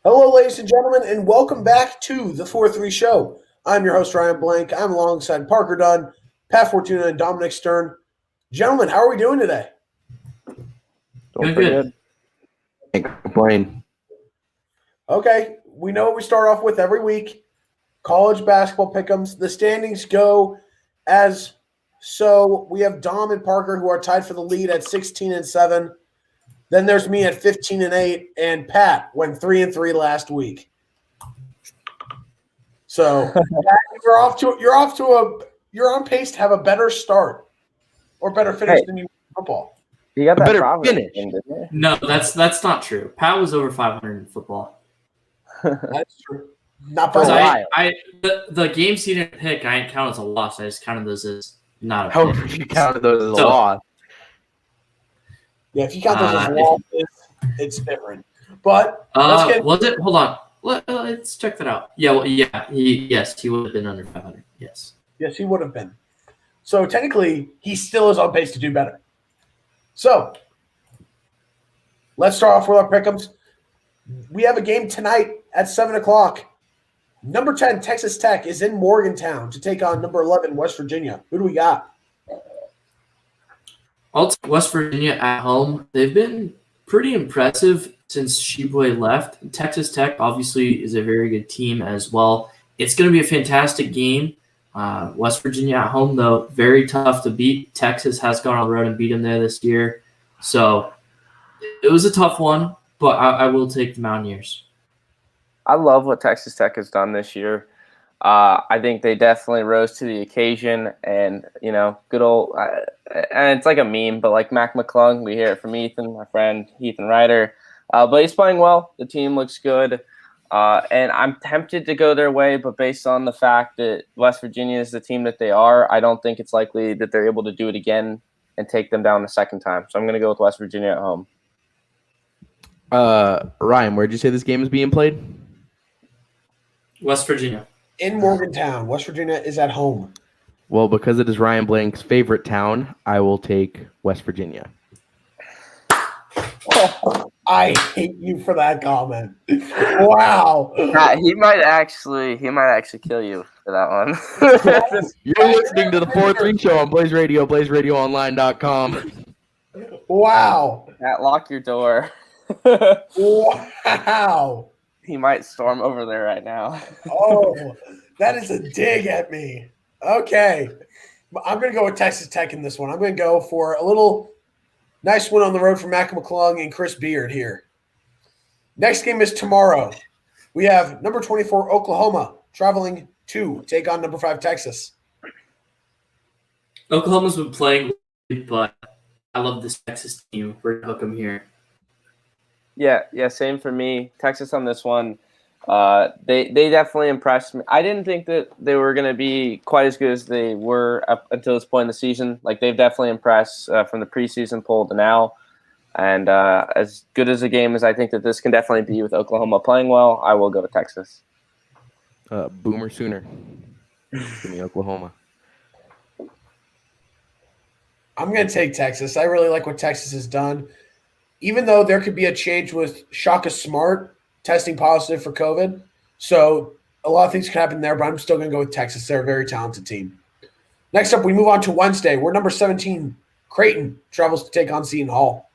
Hello, ladies and gentlemen, and welcome back to the 4-3 Show. I'm your host, Ryan Blank. I'm alongside Parker Dunn, Pat Fortuna, and Dominic Stern. Gentlemen, how are we doing today? Doing pretty good. Can't complain. Okay, we know what we start off with every week. College basketball pick'ems. The standings go as so. We have Dom and Parker who are tied for the lead at 16-7. Then there's me at 15-8, and Pat went 3-3 last week. So Pat, you're on pace to have a better start or better finish than you in football. You got that better Providence finish. thing, didn't you? No, that's not true. Pat was over 500 in football. That's true. Not by For a a lot. while. The games he didn't pick, I didn't count as a loss. I just counted those as not a pick. However, you counted those as a So- loss. Yeah, if you count those as losses, it's different. But let's get Was it? Hold on. Let's check that out. Yeah, well, yeah, he would have been under 500. Yes. yes, he would have been. So technically, he still is on pace to do better. So let's start off with our pick'ems. We have a game tonight at 7 o'clock. Number 10, Texas Tech, is in Morgantown to take on number 11, West Virginia. Who do we got? I'll take West Virginia at home. They've been pretty impressive since Sheboy left. Texas Tech obviously is a very good team as well. It's going to be a fantastic game. West Virginia at home, though, very tough to beat. Texas has gone on the road and beat them there this year. So it was a tough one, but I will take the Mountaineers. I love what Texas Tech has done this year. I think they definitely rose to the occasion, and good old. And it's like a meme, but like Mac McClung, we hear it from Ethan, my friend Ethan Ryder. But he's playing well. The team looks good, and I'm tempted to go their way. But based on the fact that West Virginia is the team that they are, I don't think it's likely that they're able to do it again and take them down the second time. So I'm going to go with West Virginia at home. Ryan, where'd you say this game is being played? West Virginia. In Morgantown. West Virginia is at home. Well, because it is Ryan Blank's favorite town, I will take West Virginia. I hate you for that comment. Wow. He might actually kill you for that one. You're listening to the 4-3 Show on Blaze Radio, BlazeRadioOnline.com. Wow. Pat, lock your door. Wow. He might storm over there right now. Oh, that is a dig at me. Okay. I'm going to go with Texas Tech in this one. I'm going to go for a little nice win on the road for Mac McClung and Chris Beard here. Next game is tomorrow. We have number 24, Oklahoma, traveling to take on number 5, Texas. Oklahoma's been playing, but I love this Texas team. We're going to hook them here. Yeah, same for me. Texas on this one. They definitely impressed me. I didn't think that they were going to be quite as good as they were up until this point in the season. Like, they've definitely impressed from the preseason poll to now. And as good as a game as I think that this can definitely be with Oklahoma playing well, I will go with Texas. Boomer Sooner. Give me Oklahoma. I'm going to take Texas. I really like what Texas has done. Even though there could be a change with Shaka Smart testing positive for COVID. So a lot of things could happen there, but I'm still going to go with Texas. They're a very talented team. Next up, we move on to Wednesday. We're number 17. Creighton travels to take on Seton Hall.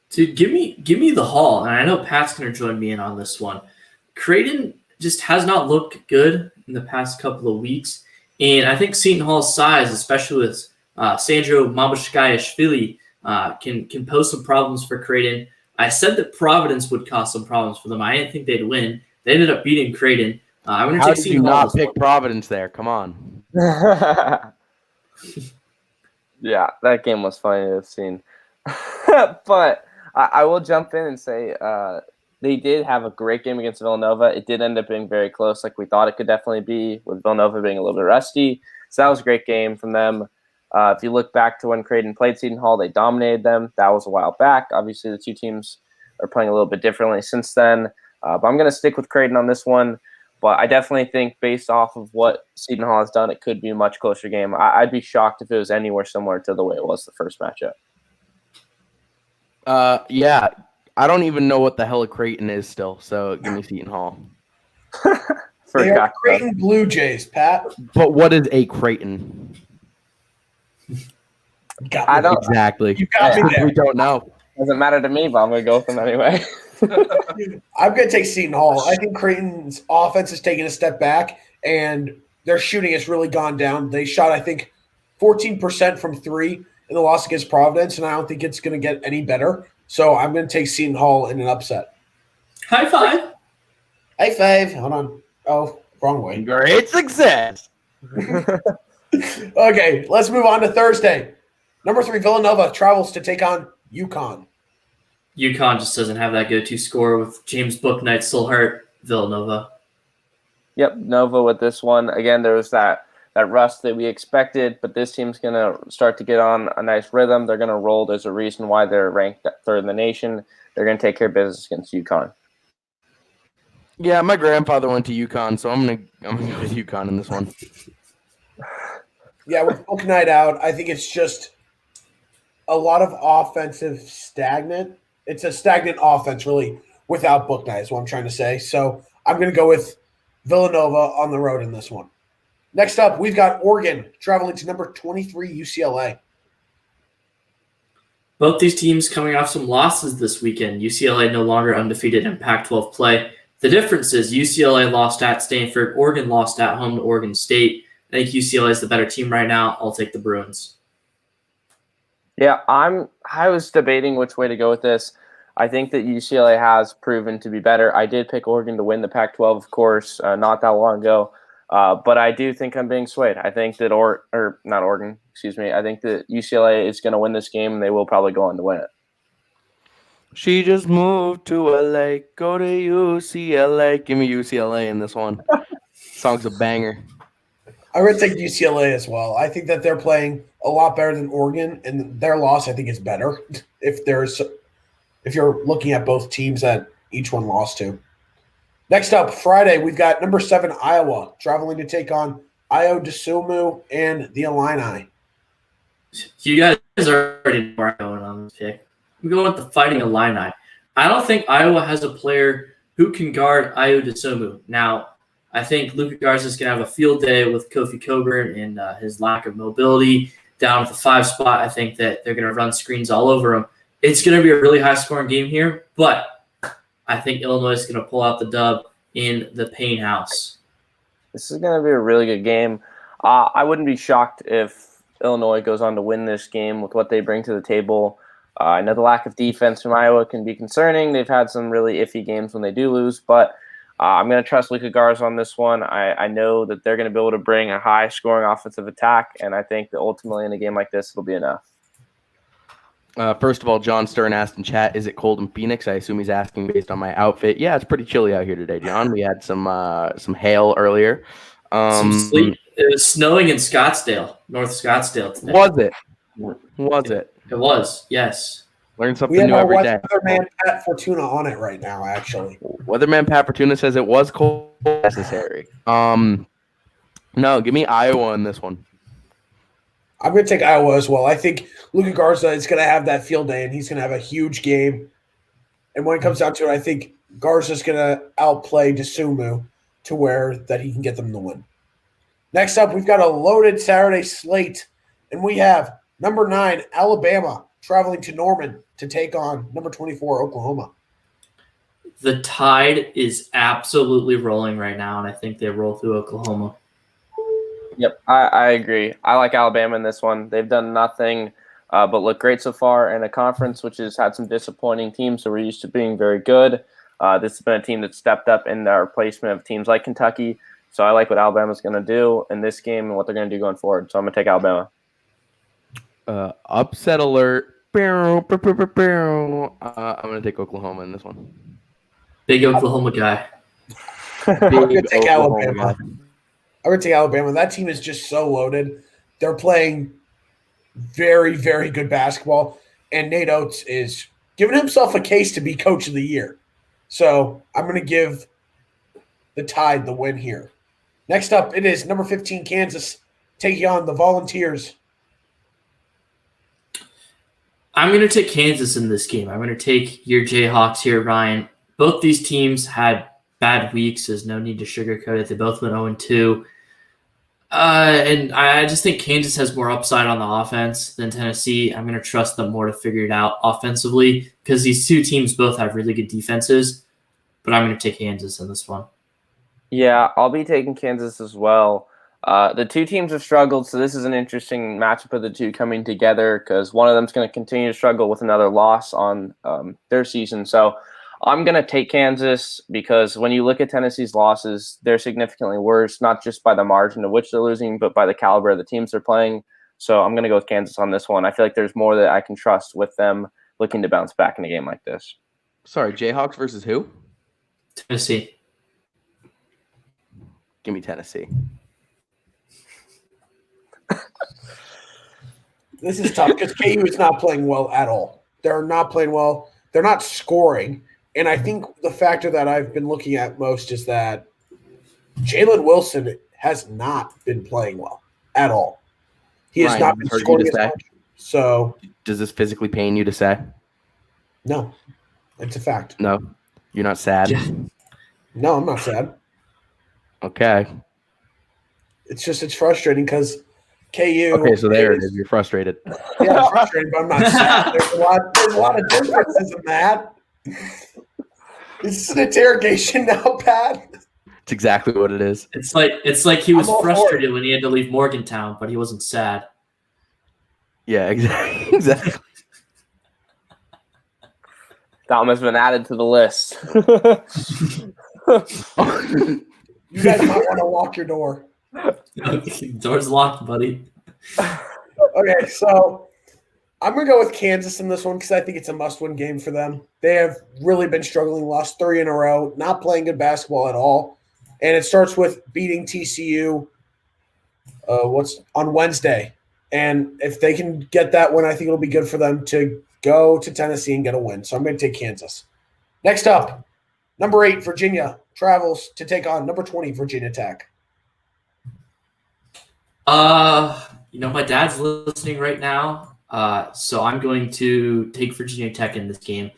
Dude, give me the Hall, and I know Pat's going to join me in on this one. Creighton just has not looked good in the past couple of weeks, and I think Seton Hall's size, especially with Sandro Mamashkashvili, can pose some problems for Creighton. I said that Providence would cause some problems for them. I didn't think they'd win. They ended up beating Creighton. I'm going to How take did you Seton Hall. not pick Providence there? Come on. Yeah, that game was funny to have seen. But I will jump in and say they did have a great game against Villanova. It did end up being very close, like we thought it could definitely be, with Villanova being a little bit rusty. So that was a great game from them. If you look back to when Creighton played Seton Hall, they dominated them. That was a while back. Obviously, the two teams are playing a little bit differently since then. But I'm going to stick with Creighton on this one. But I definitely think based off of what Seton Hall has done, it could be a much closer game. I'd be shocked if it was anywhere similar to the way it was the first matchup. Yeah, I don't even know what the hell a Creighton is still, so give me Seton Hall. They are Forgot. Creighton Blue Jays, Pat. But what is a Creighton? Got I me. don't. Exactly. You got me there. We don't know. Doesn't matter to me, but I'm gonna go with them anyway. I'm going to take Seton Hall. I think Creighton's offense is taking a step back, and their shooting has really gone down. They shot, I think, 14% from three in the loss against Providence, and I don't think it's going to get any better. So I'm going to take Seton Hall in an upset. High five. High five. Hold on. Oh, wrong way. Great success. Okay, let's move on to Thursday. Number 3, Villanova travels to take on UConn. UConn just doesn't have that go-to score with James Bouknight still hurt. Villanova. Yep, Nova with this one. Again, there was that rust that we expected, but this team's going to start to get on a nice rhythm. They're going to roll. There's a reason why they're ranked 3rd in the nation. They're going to take care of business against UConn. Yeah, my grandfather went to UConn, so I'm gonna go with UConn in this one. Yeah, with Bouknight out, I think it's just a lot of offensive stagnant. It's a stagnant offense, really, without Bouknight is what I'm trying to say. So I'm going to go with Villanova on the road in this one. Next up, we've got Oregon traveling to number 23 UCLA. Both these teams coming off some losses this weekend. UCLA no longer undefeated in Pac-12 play. The difference is UCLA lost at Stanford. Oregon lost at home to Oregon State. I think UCLA is the better team right now. I'll take the Bruins. Yeah, I was debating which way to go with this. I think that UCLA has proven to be better. I did pick Oregon to win the Pac-12, of course, not that long ago. But I do think I'm being swayed. I think that not Oregon, excuse me. I think that UCLA is going to win this game, and they will probably go on to win it. She just moved to LA. Go to UCLA. Give me UCLA in this one. Song's a banger. I'm going to take UCLA as well. I think that they're playing a lot better than Oregon, and their loss, I think, is better if you're looking at both teams that each one lost to. Next up, Friday, we've got number 7 Iowa traveling to take on Io DeSumo and the Illini. You guys already know where I'm going on this pick. I'm going with the Fighting Illini. I don't think Iowa has a player who can guard Io DeSumo. Now, I think Luka Garza is going to have a field day with Kofi Coburn and his lack of mobility down at the 5 spot. I think that they're going to run screens all over him. It's going to be a really high-scoring game here, but I think Illinois is going to pull out the dub in the Payne House. This is going to be a really good game. I wouldn't be shocked if Illinois goes on to win this game with what they bring to the table. I know the lack of defense from Iowa can be concerning. They've had some really iffy games when they do lose, but I'm going to trust Luka Garza on this one. I know that they're going to be able to bring a high-scoring offensive attack, and I think that ultimately in a game like this, it'll be enough. First of all, John Stern asked in chat, is it cold in Phoenix? I assume he's asking based on my outfit. Yeah, it's pretty chilly out here today, John. We had some hail earlier. Some sleet. It was snowing in Scottsdale, North Scottsdale today. Was it? Was it? It was, yes. Learn We something have new our every day. weatherman Pat Fortuna on it right now, actually. Weatherman Pat Fortuna says it was cold necessary. No, give me Iowa in this one. I'm going to take Iowa as well. I think Luka Garza is going to have that field day, and he's going to have a huge game. And when it comes down to it, I think Garza's going to outplay DeSumo to where that he can get them the win. Next up, we've got a loaded Saturday slate, and we have number 9, Alabama, traveling to Norman to take on number 24, Oklahoma. The tide is absolutely rolling right now, and I think they roll through Oklahoma. Yep, I agree. I like Alabama in this one. They've done nothing but look great so far in a conference which has had some disappointing teams, so we're used to being very good. This has been a team that stepped up in their replacement of teams like Kentucky. So I like what Alabama's going to do in this game and what they're going to do going forward. So I'm going to take Alabama. Upset alert. I'm going to take Oklahoma in this one. Big Oklahoma guy. I'm going to take Oklahoma Alabama. guy. I'm going to take Alabama. That team is just so loaded. They're playing very, very good basketball, and Nate Oates is giving himself a case to be coach of the year. So I'm going to give the Tide the win here. Next up, it is number 15, Kansas, taking on the Volunteers. I'm going to take Kansas in this game. I'm going to take your Jayhawks here, Ryan. Both these teams had bad weeks. There's no need to sugarcoat it. They both went 0-2. And I just think Kansas has more upside on the offense than Tennessee. I'm going to trust them more to figure it out offensively because these two teams both have really good defenses. But I'm going to take Kansas in this one. Yeah, I'll be taking Kansas as well. The two teams have struggled, so this is an interesting matchup of the two coming together because one of them is going to continue to struggle with another loss on their season. So I'm going to take Kansas because when you look at Tennessee's losses, they're significantly worse, not just by the margin of which they're losing, but by the caliber of the teams they're playing. So I'm going to go with Kansas on this one. I feel like there's more that I can trust with them looking to bounce back in a game like this. Sorry, Jayhawks versus who? Tennessee. Give me Tennessee. This is tough because KU is not playing well at all. They're not playing well. They're not scoring. And I think the factor that I've been looking at most is that Jalen Wilson has not been playing well at all. He has Ryan, not I've been heard you scoring to as say. much. So, Does this physically pain you to say? no, it's a fact. No. You're not sad? Yeah. No, I'm not sad. Okay. It's frustrating because KU. Okay, so there it is. You're frustrated. Yeah, it's frustrating, but I'm not sad. There's a lot of differences in that. Is this an interrogation now, Pat? It's exactly what it is. It's like he was I'm all for frustrated when he had to leave Morgantown, but he wasn't sad. Yeah, exactly. Thomas has been added to the list. You guys might want to lock your door. Door's locked, buddy. Okay, so I'm going to go with Kansas in this one because I think it's a must-win game for them. They have really been struggling, lost 3 in a row, not playing good basketball at all. And it starts with beating TCU on Wednesday. And if they can get that win, I think it'll be good for them to go to Tennessee and get a win. So I'm going to take Kansas. Next up, number 8, Virginia travels to take on number 20, Virginia Tech. My dad's listening right now, so I'm going to take Virginia Tech in this game.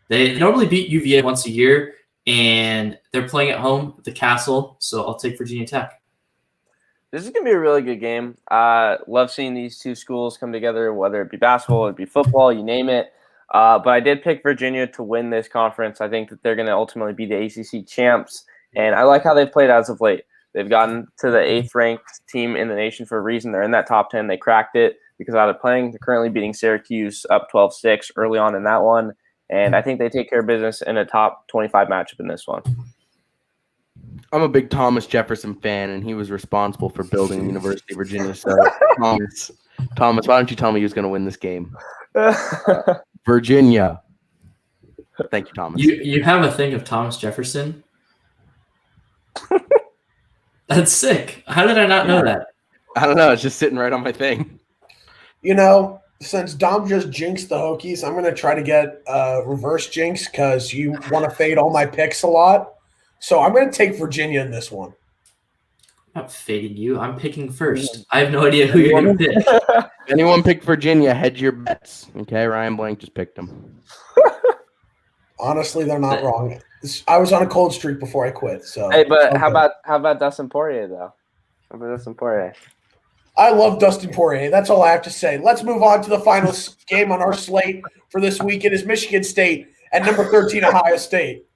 They normally beat UVA once a year, and they're playing at home at the Castle, so I'll take Virginia Tech. This is going to be a really good game. Love seeing these two schools come together, whether it be basketball, it be football, you name it. But I did pick Virginia to win this conference. I think that they're going to ultimately be the ACC champs, and I like how they've played as of late. They've gotten to the 8th-ranked team in the nation for a reason. They're in that top 10. They cracked it because out of playing, they're currently beating Syracuse up 12-6 early on in that one. And I think they take care of business in a top 25 matchup in this one. I'm a big Thomas Jefferson fan, and he was responsible for building the University of Virginia. So, Thomas, why don't you tell me who's going to win this game? Virginia. Thank you, Thomas. You have a thing of Thomas Jefferson? That's sick. How did I not know that? I don't know. It's just sitting right on my thing. Since Dom just jinxed the Hokies, I'm going to try to get reverse jinx because you want to fade all my picks a lot. So I'm going to take Virginia in this one. I'm not fading you. I'm picking first. I have no idea who you're going to pick. If anyone picked Virginia, hedge your bets. Okay, Ryan Blank just picked them. Honestly, they're not wrong. I was on a cold streak before I quit. So Hey, but how about Dustin Poirier though? How about Dustin Poirier? I love Dustin Poirier. That's all I have to say. Let's move on to the final game on our slate for this week. It is Michigan State at number 13, Ohio State.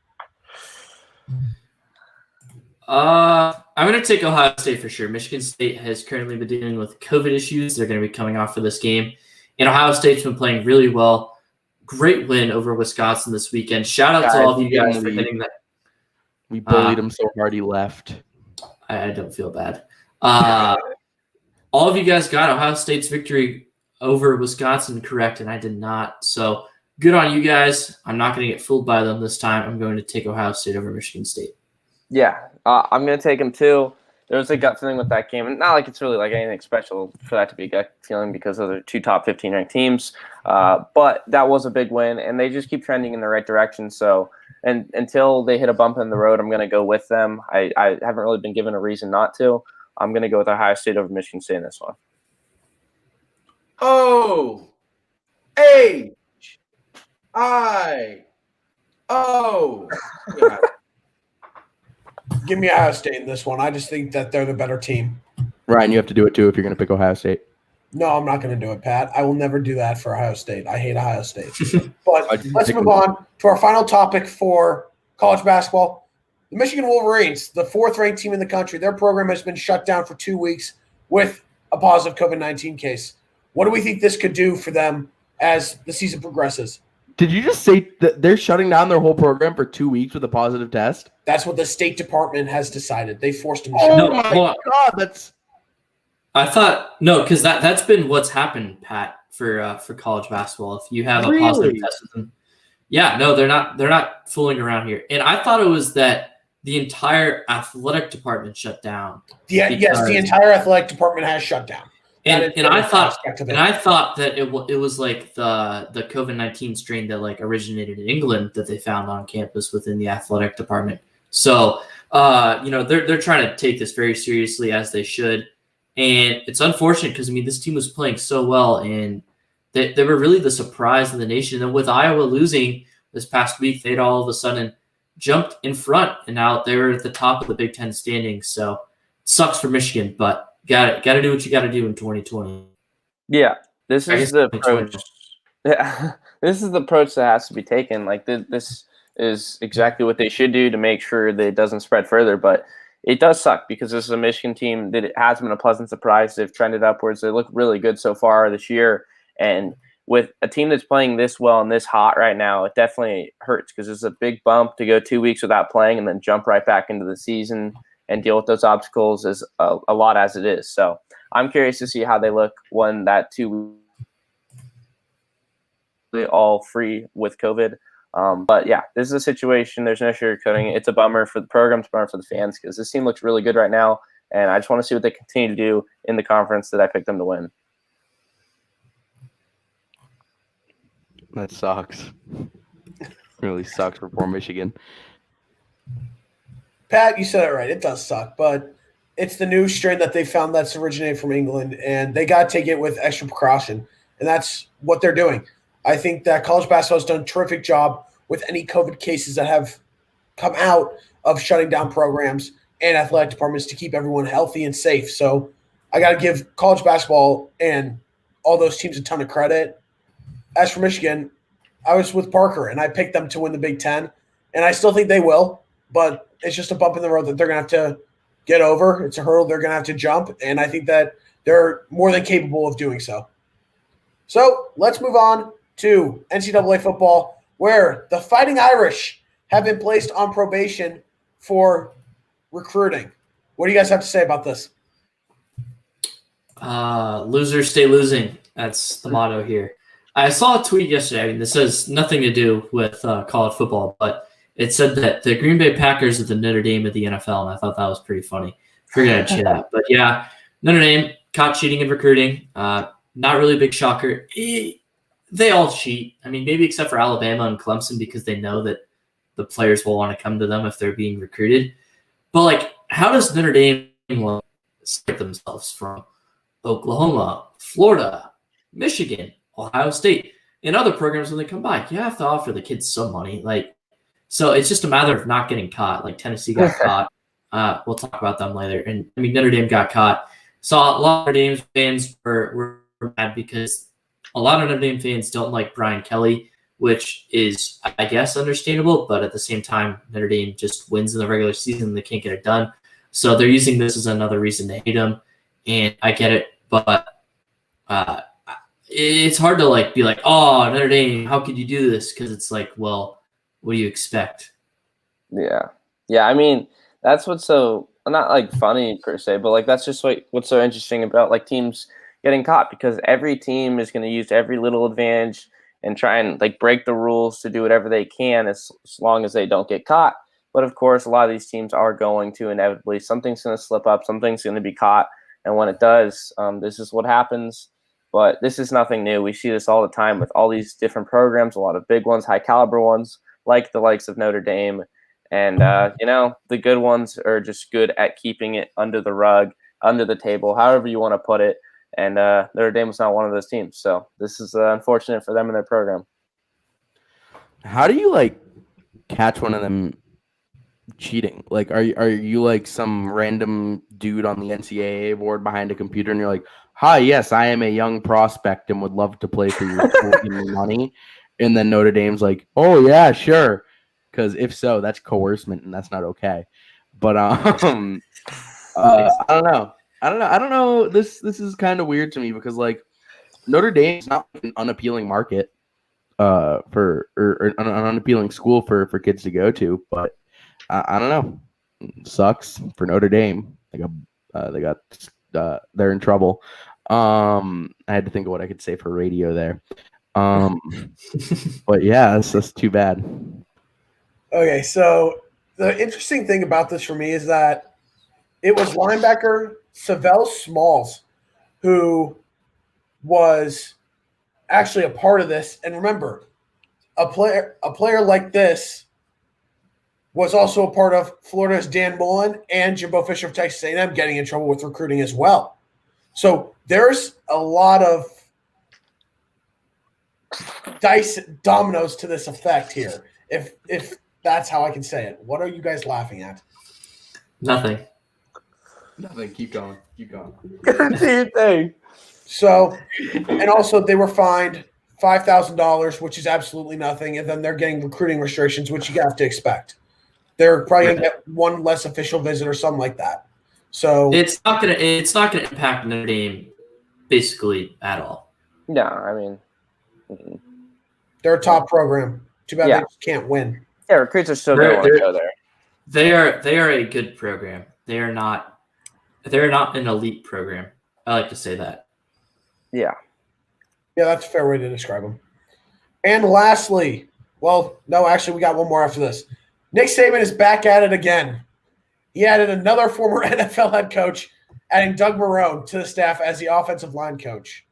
I'm going to take Ohio State for sure. Michigan State has currently been dealing with COVID issues. They're going to be coming off for this game. And Ohio State's been playing really well. Great win over Wisconsin this weekend. Shout out to all of you guys for hitting that. We bullied him so hard he left. I don't feel bad. All of you guys got Ohio State's victory over Wisconsin correct, and I did not. So good on you guys. I'm not going to get fooled by them this time. I'm going to take Ohio State over Michigan State. Yeah, I'm going to take him too. There was a gut feeling with that game. And not like it's really like anything special for that to be a gut feeling because those are 2 top 15 ranked teams. But that was a big win, and they just keep trending in the right direction. So and until they hit a bump in the road, I'm going to go with them. I haven't really been given a reason not to. I'm going to go with Ohio State over Michigan State in this one. Oh, H-I-O. God. Give me Ohio State in this one. I just think that they're the better team. Ryan, you have to do it too if you're going to pick Ohio State. No, I'm not going to do it, Pat. I will never do that for Ohio State. I hate Ohio State. But Why'd you let's pick move them? on to our final topic for college basketball. The Michigan Wolverines, the fourth-ranked team in the country, their program has been shut down for 2 weeks with a positive COVID-19 case. What do we think this could do for them as the season progresses? Did you just say that they're shutting down their whole program for 2 weeks with a positive test? That's what the State Department has decided. They forced them to Oh shut No, down. my hold on. God, that's I thought no, because that's been what's happened, Pat, for college basketball. If you have a positive Really? test with them, yeah, no, they're not fooling around here. And I thought it was that the entire athletic department shut down. Yes, Because- the entire athletic department has shut down. That is And I the thought aspect of it. and I thought that it was like the COVID-19 strain that like originated in England that they found on campus within the athletic department. So they're trying to take this very seriously as they should. And it's unfortunate because I mean this team was playing so well and they were really the surprise of the nation. And with Iowa losing this past week, they'd all of a sudden jumped in front and now they're at the top of the Big Ten standings. So it sucks for Michigan, but got to do what you got to do in 2020. Yeah, this I is guess the 2020. approach. Yeah, this is the approach that has to be taken. Like this is exactly what they should do to make sure that it doesn't spread further. But it does suck because this is a Michigan team that it has been a pleasant surprise. They've trended upwards. They look really good so far this year. And with a team that's playing this well and this hot right now, it definitely hurts because it's a big bump to go 2 weeks without playing and then jump right back into the season and deal with those obstacles is a lot as it is. So I'm curious to see how they look when that 2 weeks all free with COVID. But yeah, this is a situation. There's no sugarcoating it. It's a bummer for the program, it's a bummer for the fans because this team looks really good right now. And I just want to see what they continue to do in the conference that I picked them to win. that sucks. Really sucks for poor Michigan. Pat, you said it right. It does suck, but it's the new strain that they found that's originated from England, and they got to take it with extra precaution, and that's what they're doing. I think that college basketball has done a terrific job with any COVID cases that have come out of shutting down programs and athletic departments to keep everyone healthy and safe. So I got to give college basketball and all those teams a ton of credit. As for Michigan, I was with Parker, and I picked them to win the Big Ten, and I still think they will, but it's just a bump in the road that they're going to have to get over. It's a hurdle they're going to have to jump, and I think that they're more than capable of doing so. So let's move on to NCAA football, where the Fighting Irish have been placed on probation for recruiting. What do you guys have to say about this? Losers stay losing. That's the motto here. I saw a tweet yesterday. I mean, this has nothing to do with college football, but it said that the Green Bay Packers are the Notre Dame of the NFL, and I thought that was pretty funny. Figured I'd share that. But yeah, Notre Dame caught cheating in recruiting. Not really a big shocker. They all cheat. I mean, maybe except for Alabama and Clemson because they know that the players will want to come to them if they're being recruited. But, like, how does Notre Dame separate themselves from Oklahoma, Florida, Michigan, Ohio State, and other programs when they come by? You have to offer the kids some money. Like, so it's just a matter of not getting caught. Like Tennessee got caught. We'll talk about them later. And I mean, Notre Dame got caught. Saw a lot of Notre Dame fans were mad because a lot of Notre Dame fans don't like Brian Kelly, which is, I guess, understandable. But at the same time, Notre Dame just wins in the regular season. They can't get it done. So they're using this as another reason to hate him. And I get it. But it's hard to like be like, oh, Notre Dame, how could you do this? Because it's like, well, what do you expect? Yeah. I mean, that's what's so not like funny per se, but like that's just what's so interesting about like teams getting caught because every team is going to use every little advantage and try and like break the rules to do whatever they can as long as they don't get caught. But of course, a lot of these teams are going to inevitably something's going to slip up, something's going to be caught, and when it does, this is what happens. But this is nothing new. We see this all the time with all these different programs, a lot of big ones, high caliber ones, like the likes of Notre Dame. And, the good ones are just good at keeping it under the rug, under the table, however you want to put it. and Notre Dame was not one of those teams. So this is unfortunate for them and their program. How do you catch one of them cheating? Are you like some random dude on the NCAA board behind a computer and you're like, hi, yes, I am a young prospect and would love to play for your school, give me money? And then Notre Dame's like, oh yeah, sure. Because if so, that's coercement and that's not okay. But I don't know. I don't know. This is kind of weird to me because Notre Dame's not an unappealing market for or an unappealing school for kids to go to, but I don't know. It sucks for Notre Dame. They're in trouble. I had to think of what I could say for radio there. But yeah, that's too bad. Okay, so the interesting thing about this for me is that it was linebacker Savell Smalls who was actually a part of this. And remember, a player like this was also a part of Florida's Dan Mullen and Jimbo Fisher of Texas A&M getting in trouble with recruiting as well. So there's a lot of dominoes to this effect here, if that's how I can say it. What are you guys laughing at? Nothing. Keep going. Do your thing. So, and also they were fined $5,000, which is absolutely nothing, and then they're getting recruiting restrictions, which you have to expect. They're probably going to get one less official visit or something like that. So it's not gonna impact Notre Dame basically at all. Yeah, I mean, they're a top program. Too bad they just can't win. Yeah, recruits are still going to want to go there. They are a good program. They're not an elite program. I like to say that. Yeah. Yeah, that's a fair way to describe them. And lastly, well, no, actually, we got one more after this. Nick Saban is back at it again. He added another former NFL head coach, adding Doug Marrone to the staff as the offensive line coach.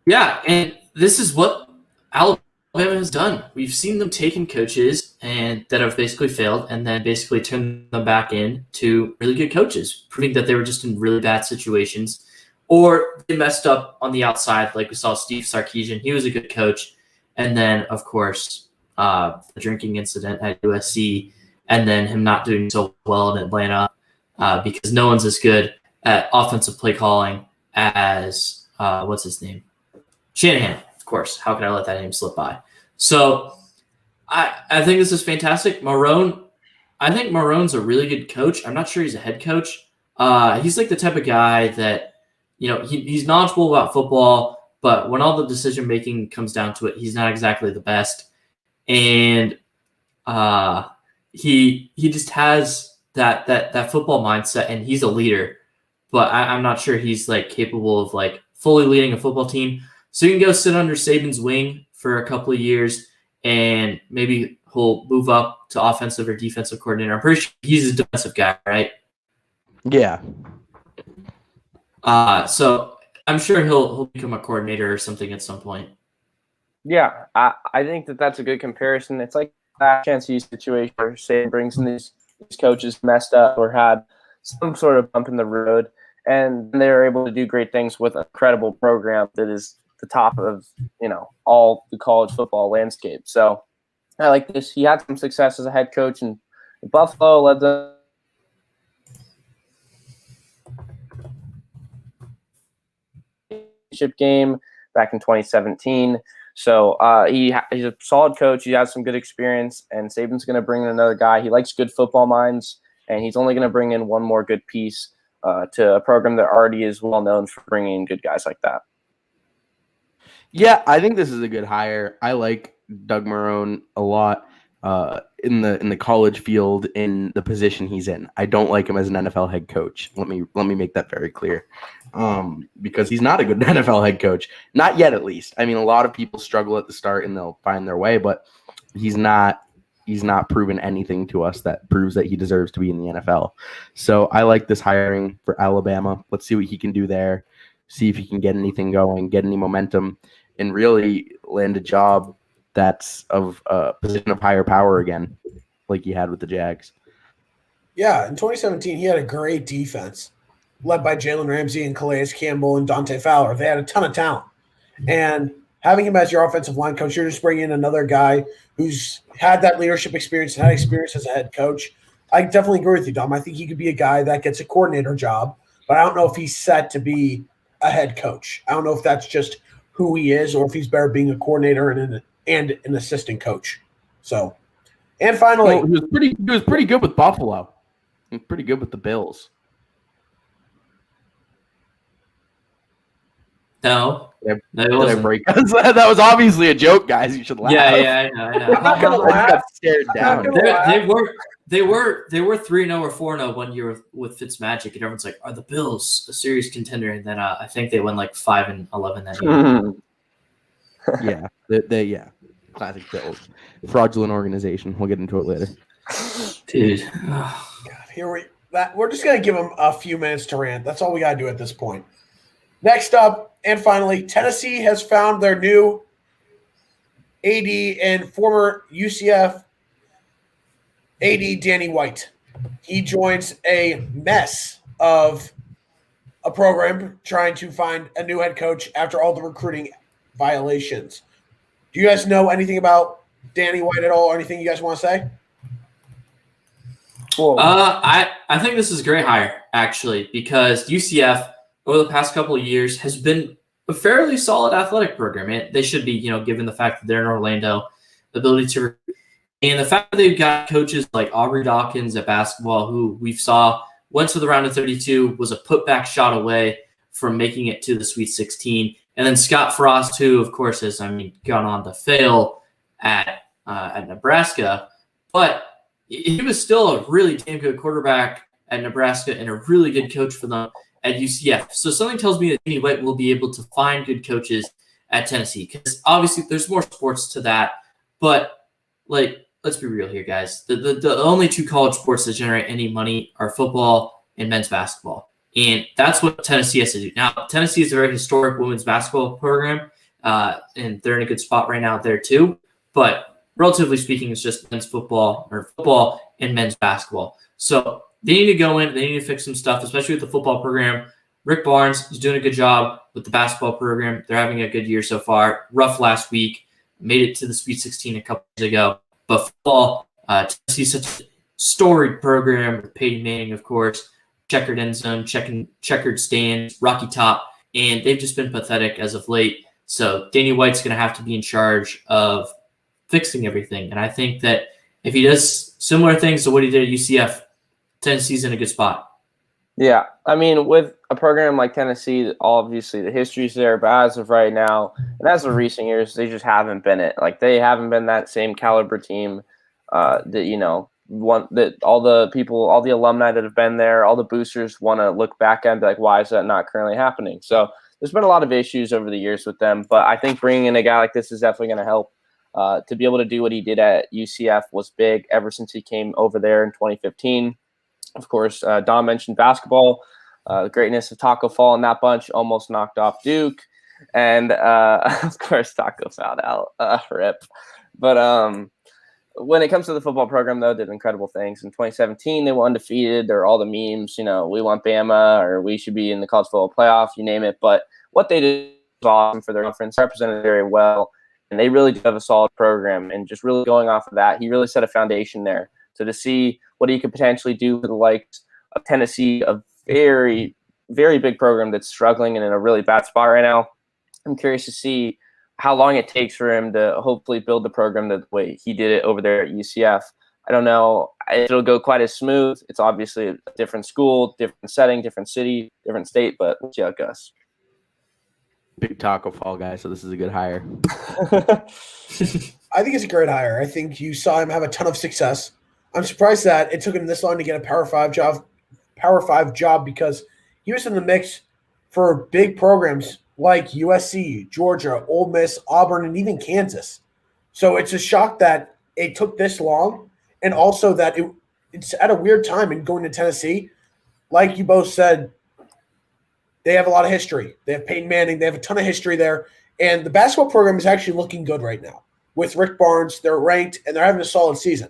Yeah, and this is what Alabama has done. We've seen them taking coaches and that have basically failed and then basically turn them back into really good coaches, proving that they were just in really bad situations. Or they messed up on the outside, like we saw Steve Sarkisian. He was a good coach. And then, of course, the drinking incident at USC, and then him not doing so well in Atlanta because no one's as good at offensive play calling as, what's his name? Shanahan, of course. How could I let that name slip by? So I think this is fantastic. I think Marrone's a really good coach. I'm not sure he's a head coach. He's like the type of guy that, he's knowledgeable about football, but when all the decision-making comes down to it, he's not exactly the best. And he just has that football mindset, and he's a leader. But I'm not sure he's capable of fully leading a football team. So you can go sit under Saban's wing for a couple of years, and maybe he'll move up to offensive or defensive coordinator. I'm pretty sure he's a defensive guy, right? Yeah. So I'm sure he'll become a coordinator or something at some point. Yeah, I think that's a good comparison. It's like that chance to use situation where Saban brings in these coaches messed up or had some sort of bump in the road, and they're able to do great things with a credible program that is the top of all the college football landscape. So I like this. He had some success as a head coach in Buffalo, led the championship game back in 2017. So he's a solid coach. He has some good experience, and Saban's going to bring in another guy. He likes good football minds, and he's only going to bring in one more good piece to a program that already is well known for bringing in good guys like that. Yeah, I think this is a good hire. I like Doug Marrone a lot in the college field in the position he's in. I don't like him as an NFL head coach. Let me make that very clear. Because he's not a good NFL head coach. Not yet, at least. I mean, a lot of people struggle at the start and they'll find their way, but he's not proven anything to us that proves that he deserves to be in the NFL. So I like this hiring for Alabama. Let's see what he can do there. See if he can get anything going, get any momentum, and really land a job that's of a position of higher power again, like he had with the Jags. Yeah, in 2017, he had a great defense. led by Jalen Ramsey and Calais Campbell and Dante Fowler. They had a ton of talent. And having him as your offensive line coach, you're just bringing in another guy who's had that leadership experience and had experience as a head coach. I definitely agree with you, Dom. I think he could be a guy that gets a coordinator job, but I don't know if he's set to be a head coach. I don't know if that's just who he is or if he's better being a coordinator and an assistant coach. So, and finally, Well, he was pretty good with Buffalo. He was pretty good with the Bills. No, Did it I wasn't. break? That was obviously a joke, guys. You should laugh. Yeah, I know. I'm not gonna I laugh. got stared I'm not down. gonna- They were 3-0 or 4-0 one year with Fitzmagic, and everyone's like, "Are the Bills a serious contender?" And then I think they went like 5-11 that year. Yeah, classic Bills. Fraudulent organization. We'll get into it later. Dude, God, we're just gonna give him a few minutes to rant. That's all we gotta do at this point. Next up, and finally, Tennessee has found their new AD and former UCF AD Danny White. He joins a mess of a program trying to find a new head coach after all the recruiting violations. Do you guys know anything about Danny White at all, or anything you guys want to say? Well, I think this is a great hire actually, because UCF over the past couple of years has been a fairly solid athletic program. And they should be, given the fact that they're in Orlando, the ability to recruit. And the fact that they've got coaches like Aubrey Dawkins at basketball, who we saw went to the round of 32, was a putback shot away from making it to the Sweet 16. And then Scott Frost, who, of course, has, gone on to fail at Nebraska. But he was still a really damn good quarterback at Nebraska and a really good coach for them at UCF. So something tells me that Danny White will be able to find good coaches at Tennessee, because obviously there's more sports to that. But, let's be real here, guys. The only two college sports that generate any money are football and men's basketball. And that's what Tennessee has to do. Now, Tennessee is a very historic women's basketball program, and they're in a good spot right now there too. But relatively speaking, it's just men's football and men's basketball. So they need to go in, they need to fix some stuff, especially with the football program. Rick Barnes is doing a good job with the basketball program. They're having a good year so far. Rough last week, made it to the Sweet 16 a couple years ago. But football, Tennessee's such a storied program with Peyton Manning, of course, checkered end zone, checkered stands, rocky top, and they've just been pathetic as of late. So Danny White's going to have to be in charge of fixing everything. And I think that if he does similar things to what he did at UCF, Tennessee's in a good spot. yeah, with a program like Tennessee, obviously the history's there, but as of right now, and as of recent years, they just haven't been it. They haven't been that same caliber team that all the people, all the alumni that have been there, all the boosters want to look back at and be like, why is that not currently happening? So there's been a lot of issues over the years with them, but I think bringing in a guy like this is definitely going to help. To be able to do what he did at UCF was big ever since he came over there in 2015. Of course, Don mentioned basketball. The greatness of Taco Fall in that bunch almost knocked off Duke. And, of course, Taco fouled out. Rip. But when it comes to the football program, though, did incredible things. In 2017, they were undefeated. There were all the memes, we want Bama, or we should be in the college football playoff, you name it. But what they did was awesome for their conference, represented very well. And they really do have a solid program. And just really going off of that, he really set a foundation there. So to see what he could potentially do for the likes of Tennessee, a very, very big program that's struggling and in a really bad spot right now, I'm curious to see how long it takes for him to hopefully build the program the way he did it over there at UCF. I don't know if it'll go quite as smooth. It's obviously a different school, different setting, different city, different state, but we'll see how it goes. Big Taco Fall guy, so this is a good hire. I think it's a great hire. I think you saw him have a ton of success. I'm surprised that it took him this long to get a Power 5 job because he was in the mix for big programs like USC, Georgia, Ole Miss, Auburn, and even Kansas. So it's a shock that it took this long, and also that it's at a weird time in going to Tennessee. Like you both said, they have a lot of history. They have Peyton Manning. They have a ton of history there. And the basketball program is actually looking good right now. With Rick Barnes, they're ranked, and they're having a solid season.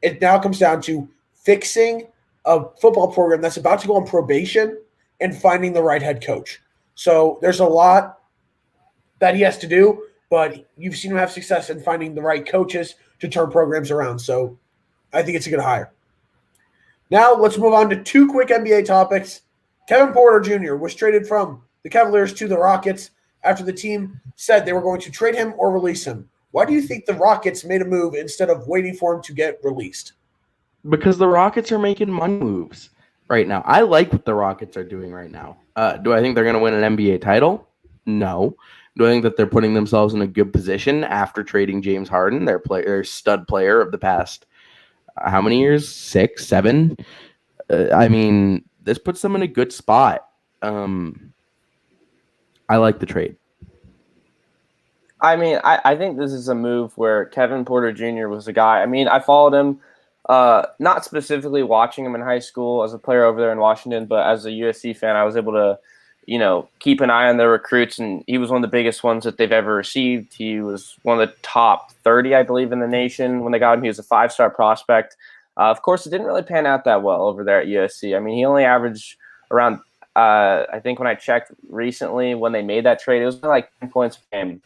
It now comes down to fixing a football program that's about to go on probation and finding the right head coach. So there's a lot that he has to do, but you've seen him have success in finding the right coaches to turn programs around. So I think it's a good hire. Now let's move on to two quick NBA topics. Kevin Porter Jr. was traded from the Cavaliers to the Rockets after the team said they were going to trade him or release him. Why do you think the Rockets made a move instead of waiting for him to get released? Because the Rockets are making money moves right now. I like what the Rockets are doing right now. Do I think they're going to win an NBA title? No. Do I think that they're putting themselves in a good position after trading James Harden, their stud player of the past, how many years? 6, 7? I mean, this puts them in a good spot. I like the trade. I mean, I think this is a move where Kevin Porter Jr. was a guy. I mean, I followed him, not specifically watching him in high school as a player over there in Washington, but as a USC fan, I was able to, keep an eye on their recruits, and he was one of the biggest ones that they've ever received. He was one of the top 30, I believe, in the nation when they got him. He was a 5-star prospect. Of course, it didn't really pan out that well over there at USC. I mean, he only averaged around, I think when I checked recently when they made that trade, it was like 10 points per game.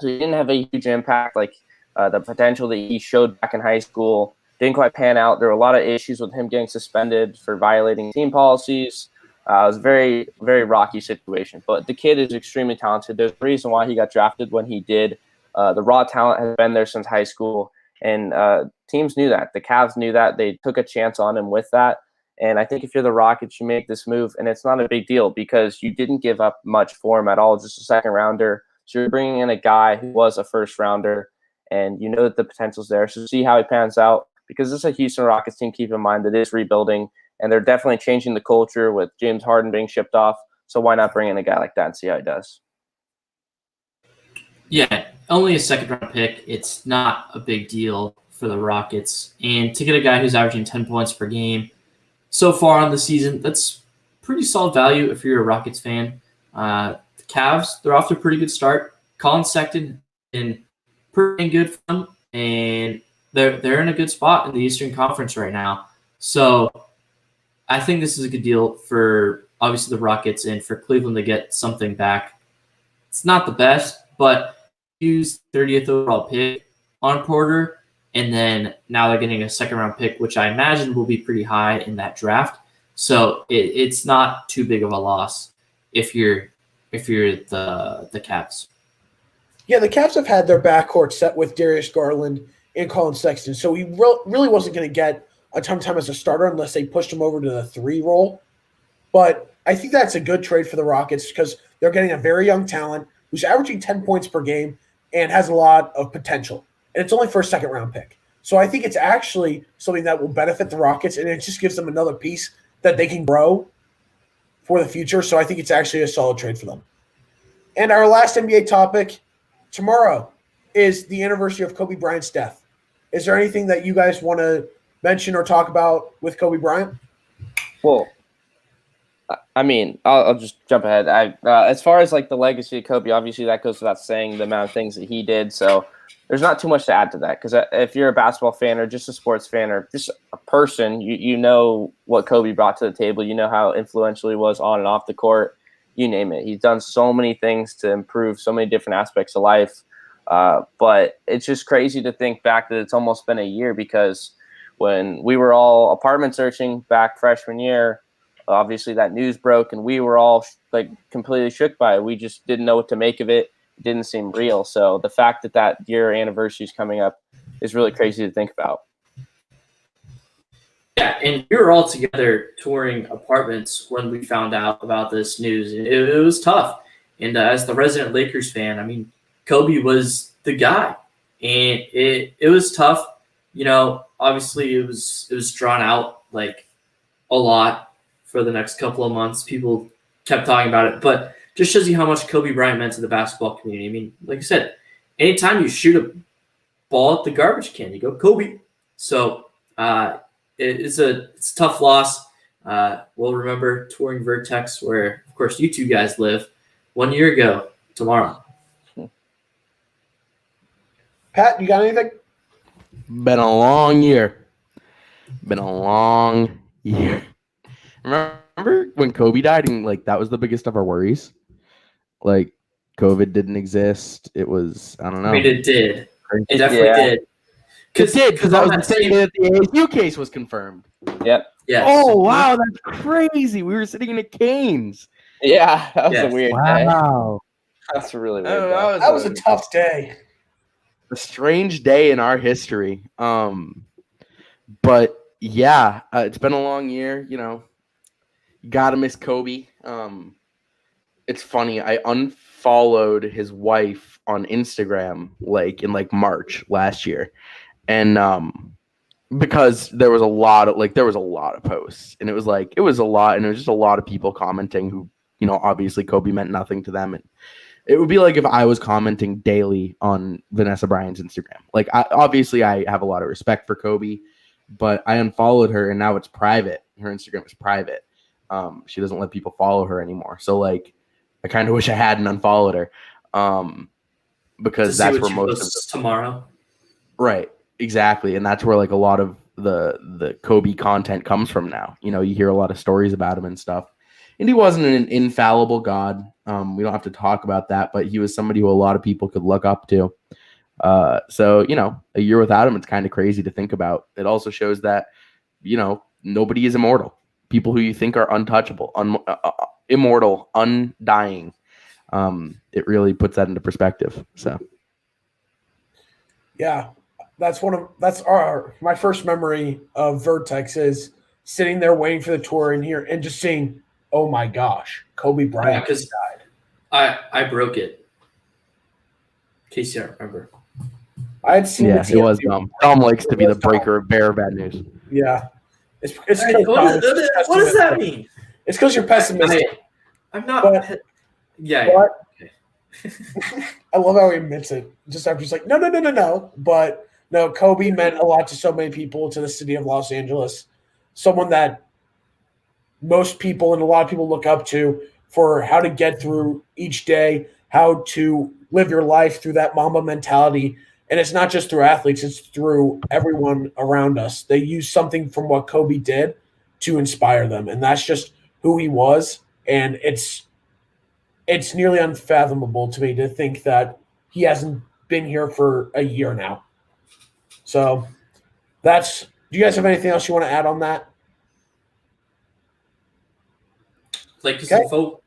So he didn't have a huge impact, like the potential that he showed back in high school didn't quite pan out. There were a lot of issues with him getting suspended for violating team policies. It was a very, very rocky situation. But the kid is extremely talented. There's a reason why he got drafted when he did. The raw talent has been there since high school, and teams knew that. The Cavs knew that. They took a chance on him with that. And I think if you're the Rockets, you make this move, and it's not a big deal because you didn't give up much for him at all, just a second rounder. So you're bringing in a guy who was a first rounder, and you know that the potential's there. So see how he pans out, because this is a Houston Rockets team, keep in mind, that is rebuilding, and they're definitely changing the culture with James Harden being shipped off. So why not bring in a guy like that and see how he does? Yeah, only a second-round pick. It's not a big deal for the Rockets. And to get a guy who's averaging 10 points per game so far on the season, that's pretty solid value if you're a Rockets fan. The Cavs, they're off to a pretty good start. Colin Sexton in pretty good fun, and they're in a good spot in the Eastern Conference right now. So I think this is a good deal for obviously the Rockets and for Cleveland to get something back. It's not the best, but use 30th overall pick on Porter, and then now they're getting a second-round pick, which I imagine will be pretty high in that draft. So it's not too big of a loss if you're the Cavs. Yeah, the Cavs have had their backcourt set with Darius Garland and Colin Sexton, so he really wasn't going to get a ton of time as a starter unless they pushed him over to the 3 role. But I think that's a good trade for the Rockets because they're getting a very young talent who's averaging 10 points per game and has a lot of potential. And it's only for a second-round pick. So I think it's actually something that will benefit the Rockets, and it just gives them another piece that they can grow for the future. So I think it's actually a solid trade for them. And our last NBA topic, tomorrow is the anniversary of Kobe Bryant's death. Is there anything that you guys want to mention or talk about with Kobe Bryant? Well, I mean, I'll just jump ahead. As far as like the legacy of Kobe, obviously that goes without saying, the amount of things that he did. So there's not too much to add to that, because if you're a basketball fan or just a sports fan or just a person, you know what Kobe brought to the table. You know how influential he was on and off the court. You name it. He's done so many things to improve so many different aspects of life. But it's just crazy to think back that it's almost been a year, because when we were all apartment searching back freshman year, obviously that news broke and we were all like completely shook by it. We just didn't know what to make of it. It didn't seem real. So the fact that that year anniversary is coming up is really crazy to think about. Yeah, and we were all together touring apartments when we found out about this news. It was tough. And as the resident Lakers fan, I mean, Kobe was the guy. And it was tough. You know, obviously it was drawn out like a lot for the next couple of months. People kept talking about it. But just shows you how much Kobe Bryant meant to the basketball community. I mean, like I said, anytime you shoot a ball at the garbage can, you go Kobe. So it's a tough loss. We'll remember touring Vertex, where, of course, you two guys live, 1 year ago tomorrow. Pat, you got anything? Been a long year. Been a long year. Remember remember when Kobe died and like that was the biggest of our worries? Like COVID didn't exist. It was I don't know. I mean, it did. It definitely Yeah. did. It did because that on was the same day that the ASU case was confirmed. Yep. Yes. Oh wow, that's crazy. We were sitting in a Canes. Yeah, that was Yes. a weird day. Wow. That's a really I weird don't day. know, That was a tough day. a strange day in our history. But yeah, it's been a long year. You know, gotta miss Kobe. It's funny. I unfollowed his wife on Instagram like in like March last year, and because there was a lot of posts, and it was a lot, and it was just a lot of people commenting who obviously Kobe meant nothing to them, and it would be like if I was commenting daily on Vanessa Bryant's Instagram. Like, I have a lot of respect for Kobe, but I unfollowed her, and now it's private. Her Instagram is private. She doesn't let people follow her anymore. So, like, I kind of wish I hadn't unfollowed her, because that's where most of tomorrow. Right, exactly, and that's where like a lot of the Kobe content comes from now. You hear a lot of stories about him and stuff. And he wasn't an infallible god. We don't have to talk about that, but he was somebody who a lot of people could look up to. So, a year without him, it's kind of crazy to think about. It also shows that, nobody is immortal. People who you think are untouchable, immortal, undying. It really puts that into perspective. So, Yeah, my first memory of Vertex is sitting there waiting for the tour and just seeing, oh my gosh, Kobe Bryant because died. I broke it. In case you don't remember. I had seen it was dumb. Tom likes to be the breaker of bear bad news. Yeah. It's Hey, what does that mean? It's because you're pessimistic. I'm not. But, yeah. Okay. I love how he admits it. Just after he's like, no. But no, Kobe meant a lot to so many people, to the city of Los Angeles. Someone that most people and a lot of people look up to for how to get through each day, how to live your life through that Mamba mentality. And it's not just through athletes, it's through everyone around us. They use something from what Kobe did to inspire them. And that's just who he was. And it's nearly unfathomable to me to think that he hasn't been here for a year now. So do you guys have anything else you want to add on that? Lakers and vote.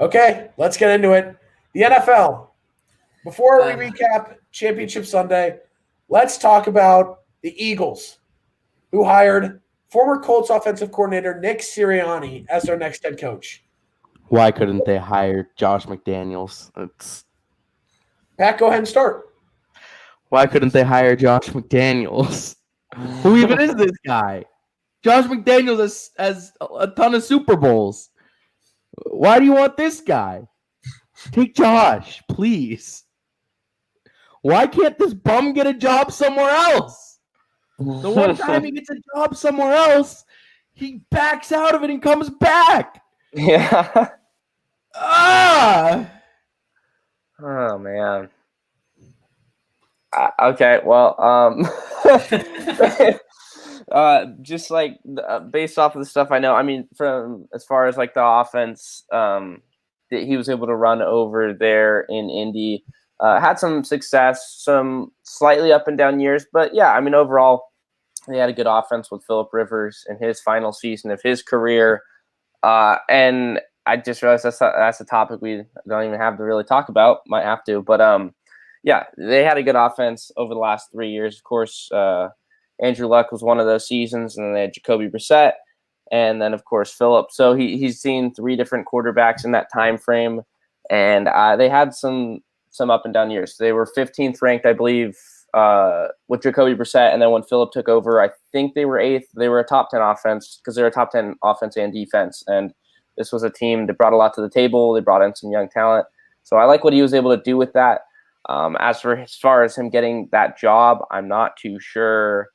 Okay, let's get into it. The NFL. Before we recap Championship Sunday, let's talk about the Eagles, who hired former Colts offensive coordinator Nick Sirianni as their next head coach. Why couldn't they hire Josh McDaniels? Pat, go ahead and start. Why couldn't they hire Josh McDaniels? Who even is this guy? Josh McDaniels has a ton of Super Bowls. Why do you want this guy? Take Josh, please. Why can't this bum get a job somewhere else? The one time he gets a job somewhere else, he backs out of it and comes back. Yeah. Ah. Oh man. Okay. Well, just like based off of the stuff I know, I mean, from as far as like the offense that he was able to run over there in Indy, had some success, some slightly up and down years, but yeah, I mean, overall, they had a good offense with Phillip Rivers in his final season of his career, and I just realized that's a topic we don't even have to really talk about. Might have to, but yeah, they had a good offense over the last 3 years. Of course, Andrew Luck was one of those seasons, and then they had Jacoby Brissett, and then of course Phillip. So he's seen 3 different quarterbacks in that time frame, and they had some up and down years. They were 15th ranked, I believe, with Jacoby Brissett, and then when Phillip took over, I think they were 8th. They were a top 10 offense because they were a top 10 offense and defense, and this was a team that brought a lot to the table. They brought in some young talent, so I like what he was able to do with that. As far as him getting that job, I'm not too sure.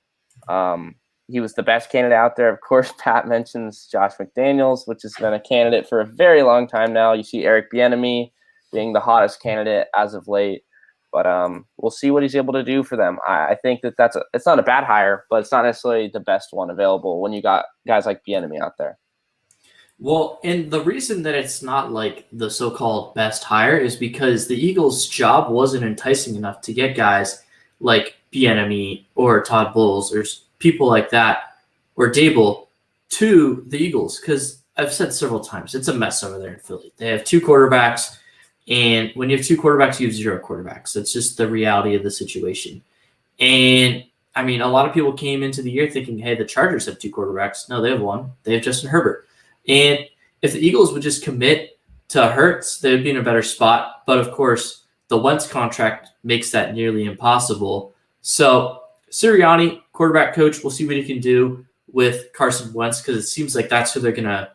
He was the best candidate out there. Of course, Pat mentions Josh McDaniels, which has been a candidate for a very long time now. You see Eric Bieniemy being the hottest candidate as of late, but we'll see what he's able to do for them. I think it's not a bad hire, but it's not necessarily the best one available when you got guys like Bieniemy out there. Well, and the reason that it's not like the so-called best hire is because the Eagles' job wasn't enticing enough to get guys like Bieniemy or Todd Bowles or people like that or Dable to the Eagles. Because I've said several times, it's a mess over there in Philly. They have two quarterbacks, and when you have two quarterbacks, you have zero quarterbacks. That's just the reality of the situation. And I mean, a lot of people came into the year thinking, hey, the Chargers have two quarterbacks. No, they have one. They have Justin Herbert. And if the Eagles would just commit to Hurts, they would be in a better spot. But of course, the Wentz contract makes that nearly impossible. So Sirianni, quarterback coach, we'll see what he can do with Carson Wentz because it seems like that's who they're gonna,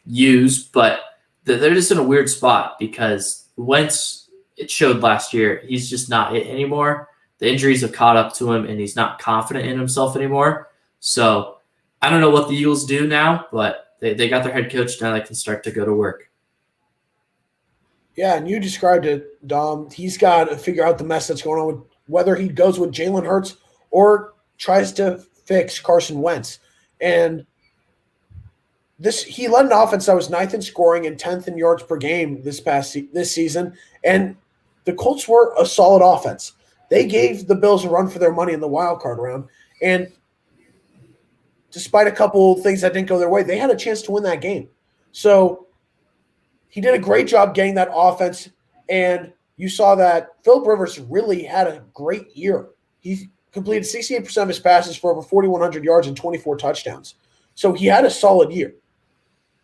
use. But they're just in a weird spot because Wentz, it showed last year, he's just not it anymore. The injuries have caught up to him, and he's not confident in himself anymore. So I don't know what the Eagles do now, but they got their head coach now. They can start to go to work. Yeah, and you described it, Dom. He's got to figure out the mess that's going on with whether he goes with Jalen Hurts or tries to fix Carson Wentz. And he led an offense that was 9th in scoring and 10th in yards per game this season. And the Colts were a solid offense. They gave the Bills a run for their money in the wild card round. And despite a couple things that didn't go their way, they had a chance to win that game. So he did a great job getting that offense. And you saw that Philip Rivers really had a great year. He completed 68% of his passes for over 4,100 yards and 24 touchdowns. So he had a solid year.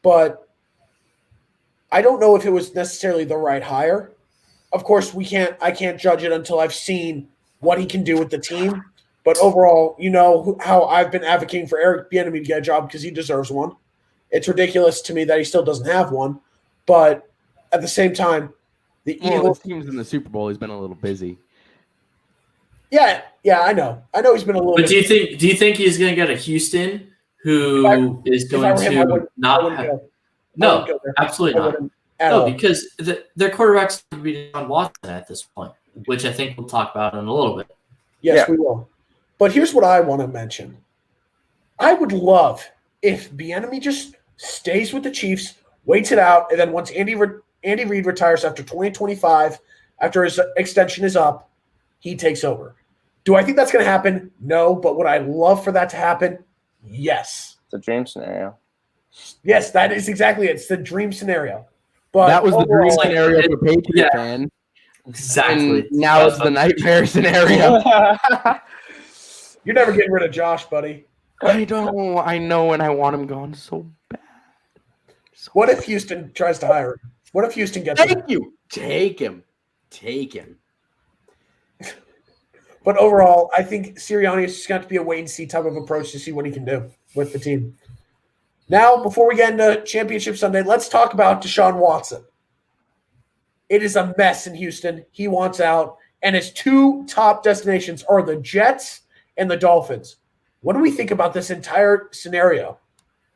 But I don't know if it was necessarily the right hire. Of course, I can't judge it until I've seen what he can do with the team. But overall, you know how I've been advocating for Eric Bieniemy to get a job because he deserves one. It's ridiculous to me that he still doesn't have one. But at the same time, the Eagles team's in the Super Bowl. He's been a little busy. Yeah, I know. I know he's been a little. But do you think he's going to get a Houston who is going to not have? No, absolutely not. No, because their quarterback's going to be Deshaun Watson at this point, which I think we'll talk about in a little bit. Yes, we will. But here's what I want to mention. I would love if Bieniemy just stays with the Chiefs, waits it out, and then once Andy Reid retires after 2025, after his extension is up, he takes over. Do I think that's going to happen? No. But would I love for that to happen? Yes. It's a dream scenario. Yes, that is exactly it. It's the dream scenario. But that was the dream scenario for Patriot fan. Exactly. And now it's the nightmare scenario. You're never getting rid of Josh, buddy. I know, and I want him gone so bad. What if Houston tries to hire him? What if Houston gets him? Take him. But overall, I think Sirianni is just going to be a wait-and-see type of approach to see what he can do with the team. Now, before we get into Championship Sunday, let's talk about Deshaun Watson. It is a mess in Houston. He wants out, and his two top destinations are the Jets and the Dolphins. What do we think about this entire scenario?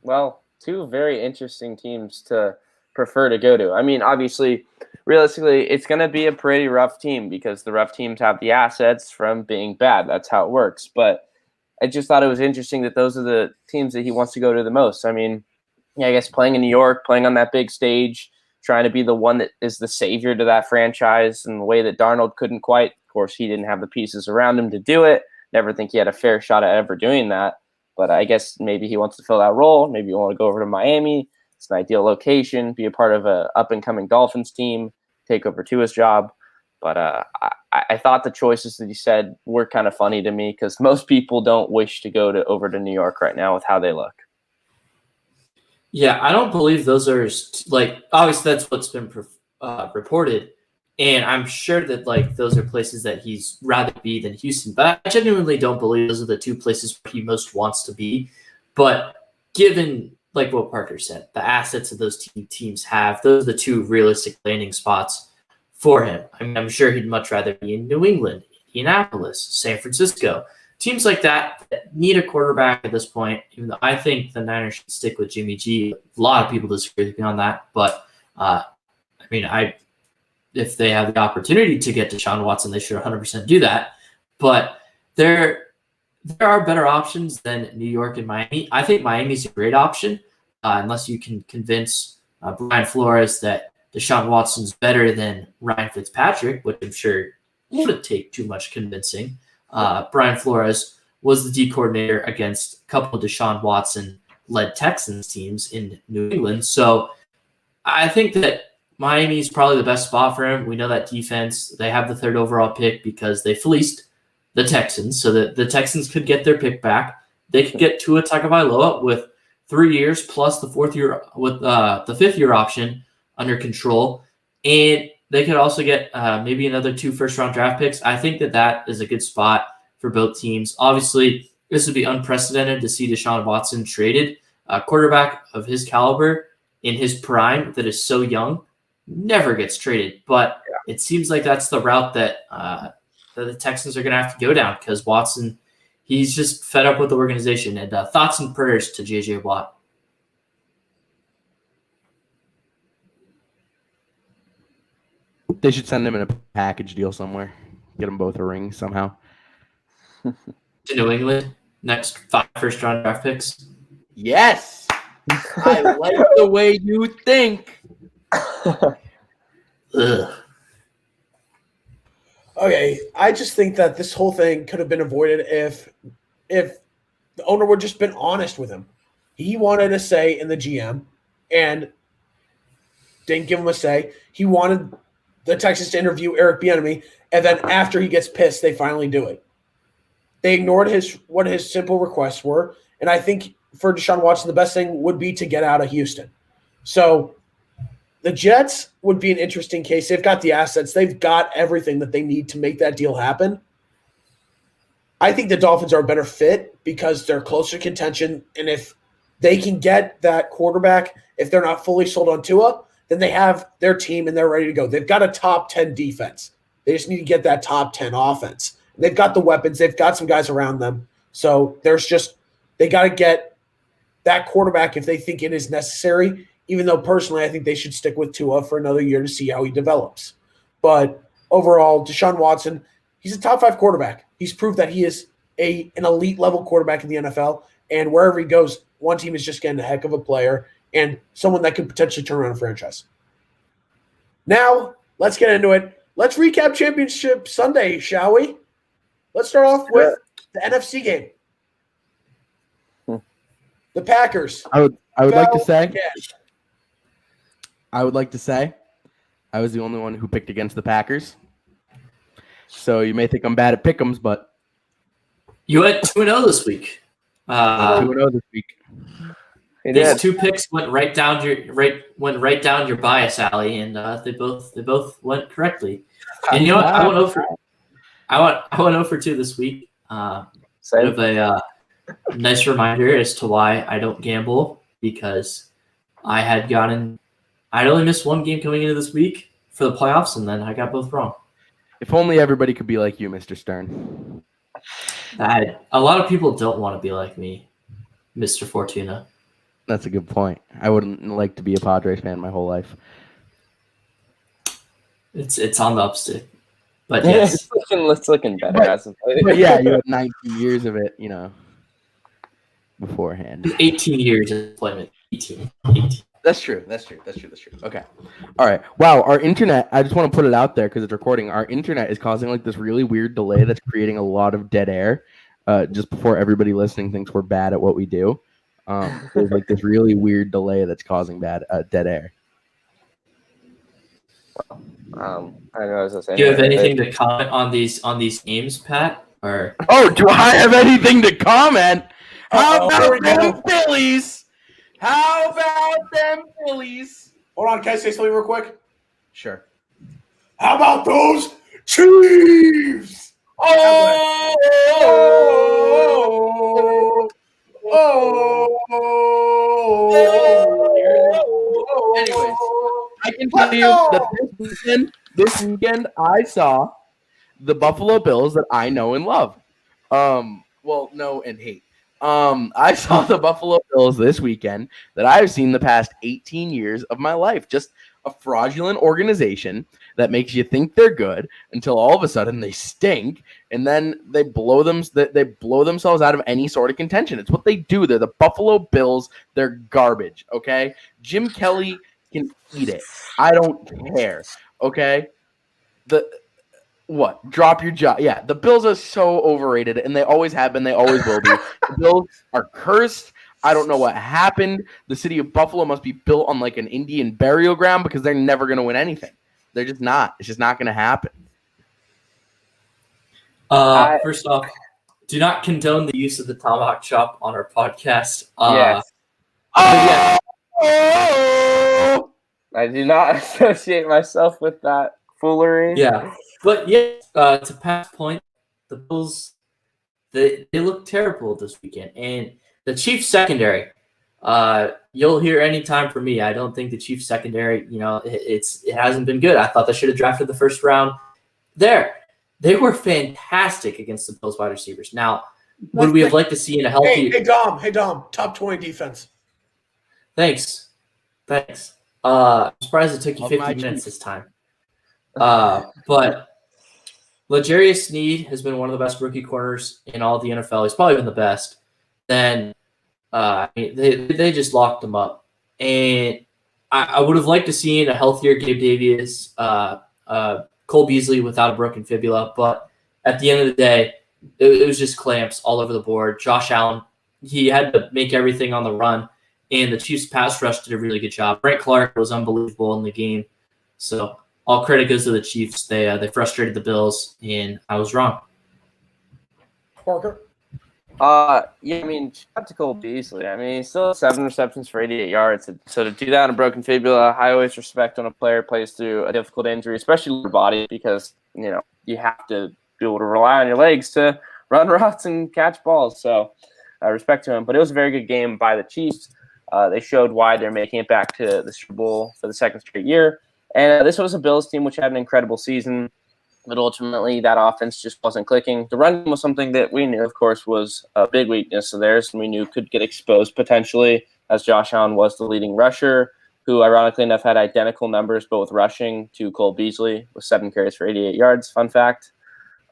Well, two very interesting teams to prefer to go to. I mean, obviously, realistically, it's going to be a pretty rough team because the rough teams have the assets from being bad. That's how it works. But I just thought it was interesting that those are the teams that he wants to go to the most. I mean, I guess playing in New York, playing on that big stage, trying to be the one that is the savior to that franchise in the way that Darnold couldn't quite. Of course, he didn't have the pieces around him to do it. Never think he had a fair shot at ever doing that. But I guess maybe he wants to fill that role. Maybe you want to go over to Miami. It's an ideal location, be a part of an up-and-coming Dolphins team, take over Tua's job. But I thought the choices that he said were kind of funny to me because most people don't wish to go over to New York right now with how they look. Yeah, I don't believe those are obviously that's what's been reported, and I'm sure that those are places that he's rather be than Houston. But I genuinely don't believe those are the two places where he most wants to be. But given like what Parker said, the assets that those teams have, those are the two realistic landing spots for him. I mean, I'm sure he'd much rather be in New England, Indianapolis, San Francisco. Teams like that need a quarterback at this point, even though I think the Niners should stick with Jimmy G. A lot of people disagree with me on that. But, if they have the opportunity to get Deshaun Watson, they should 100% do that. But there are better options than New York and Miami. I think Miami's a great option. unless you can convince Brian Flores that Deshaun Watson's better than Ryan Fitzpatrick, which I'm sure wouldn't take too much convincing. Brian Flores was the D coordinator against a couple of Deshaun Watson-led Texans teams in New England. So I think that Miami is probably the best spot for him. We know that defense, they have the 3rd overall pick because they fleeced the Texans, so that the Texans could get their pick back. They could get Tua Tagovailoa with 3 years plus the 4th year with the 5th year option under control, and they could also get maybe another 2 first-round draft picks. I think that is a good spot for both teams. Obviously, this would be unprecedented to see Deshaun Watson traded. A quarterback of his caliber in his prime that is so young never gets traded. But it seems like that's the route that the Texans are going to have to go down because Watson, he's just fed up with the organization. And thoughts and prayers to J.J. Watt. They should send him in a package deal somewhere. Get them both a ring somehow. To New England, next 5 first-round draft picks. Yes. I like the way you think. Ugh. Okay, I just think that this whole thing could have been avoided if the owner would just been honest with him. He wanted a say in the GM and didn't give him a say. He wanted the Texans to interview Eric Bieniemy, and then after he gets pissed, they finally do it. They ignored what his simple requests were, and I think for Deshaun Watson, the best thing would be to get out of Houston. So the Jets would be an interesting case. They've got the assets. They've got everything that they need to make that deal happen. I think the Dolphins are a better fit because they're closer to contention, and if they can get that quarterback, if they're not fully sold on Tua, then they have their team and they're ready to go. They've got a top 10 defense. They just need to get that top 10 offense. They've got the weapons. They've got some guys around them. So they got to get that quarterback if they think it is necessary, even though personally I think they should stick with Tua for another year to see how he develops. But overall, Deshaun Watson, he's a top 5 quarterback. He's proved that he is an elite level quarterback in the NFL, and wherever he goes, one team is just getting a heck of a player and someone that could potentially turn around a franchise. Now, let's get into it. Let's recap Championship Sunday, shall we? Let's start off with the NFC game. The Packers. I would like to say again. I would like to say I was the only one who picked against the Packers. So you may think I'm bad at pick'ems, but You went 2-0 this week. 2-0 this week. These 2 picks went right down your bias alley, and they both went correctly. And you know what? I went 0 for 2 this week. Sort of a nice reminder as to why I don't gamble, because I'd only missed 1 game coming into this week for the playoffs, and then I got both wrong. If only everybody could be like you, Mr. Stern. A lot of people don't want to be like me, Mr. Fortuna. That's a good point. I wouldn't like to be a Padres fan my whole life. It's on the upstick. But yes. It's looking better as of late. But yeah, you had 19 years of it, beforehand. 18 years of employment. 18. That's true. Okay. All right. Wow. Our internet, I just want to put it out there because it's recording. Our internet is causing like this really weird delay that's creating a lot of dead air. Just before everybody listening thinks we're bad at what we do. There's like this really weird delay that's causing dead air. I don't know what I was saying. Do you have anything to comment on these games, Pat? Or do I have anything to comment? How about them Phillies? Hold on, can I say something real quick? Sure. How about those Chiefs? Anyways, I can tell you that this weekend I saw the Buffalo Bills that I know and love. Know and hate. I saw the Buffalo Bills this weekend that I've seen the past 18 years of my life. Just a fraudulent organization that makes you think they're good until all of a sudden they stink, and then they blow themselves out of any sort of contention. It's what they do. They're the Buffalo Bills. They're garbage, okay? Jim Kelly can eat it. I don't care, okay? What? Drop your jaw. Yeah, the Bills are so overrated, and they always have been. They always will be. The Bills are cursed. I don't know what happened. The city of Buffalo must be built on like an Indian burial ground because they're never going to win anything. They're just not. It's just not going to happen. First off, do not condone the use of the tomahawk chop on our podcast. Yes. Yeah, I do not associate myself with that foolery. yeah. But yeah, to Pat's point, the Bills, they look terrible this weekend. And the Chiefs secondary, you'll hear any time from me. I don't think the Chiefs secondary, it hasn't been good. I thought they should have drafted the first round there. They were fantastic against the Bills wide receivers. Now, would we have liked to see in a healthy? Hey Dom, top 20 defense. Thanks. I'm surprised it took you 50 minutes this time. But L'Jarius Sneed has been one of the best rookie corners in all of the NFL. He's probably been the best. Then they just locked him up. And I would have liked to see a healthier Gabe Davis, Cole Beasley without a broken fibula. But at the end of the day, it was just clamps all over the board. Josh Allen, he had to make everything on the run. And the Chiefs pass rush did a really good job. Frank Clark was unbelievable in the game. So all credit goes to the Chiefs. They frustrated the Bills, and I was wrong. Parker? Shout out to Cole Beasley. He still has 7 receptions for 88 yards. So to do that on a broken fibula, I always respect when a player plays through a difficult injury, especially lower body, because you have to be able to rely on your legs to run routes and catch balls. So respect to him. But it was a very good game by the Chiefs. They showed why they're making it back to the Super Bowl for the second straight year. And this was a Bills team which had an incredible season, but ultimately that offense just wasn't clicking. The run game was something that we knew, of course, was a big weakness of theirs, and we knew could get exposed potentially, as Josh Allen was the leading rusher, who ironically enough had identical numbers, but with rushing, to Cole Beasley with 7 carries for 88 yards. Fun fact.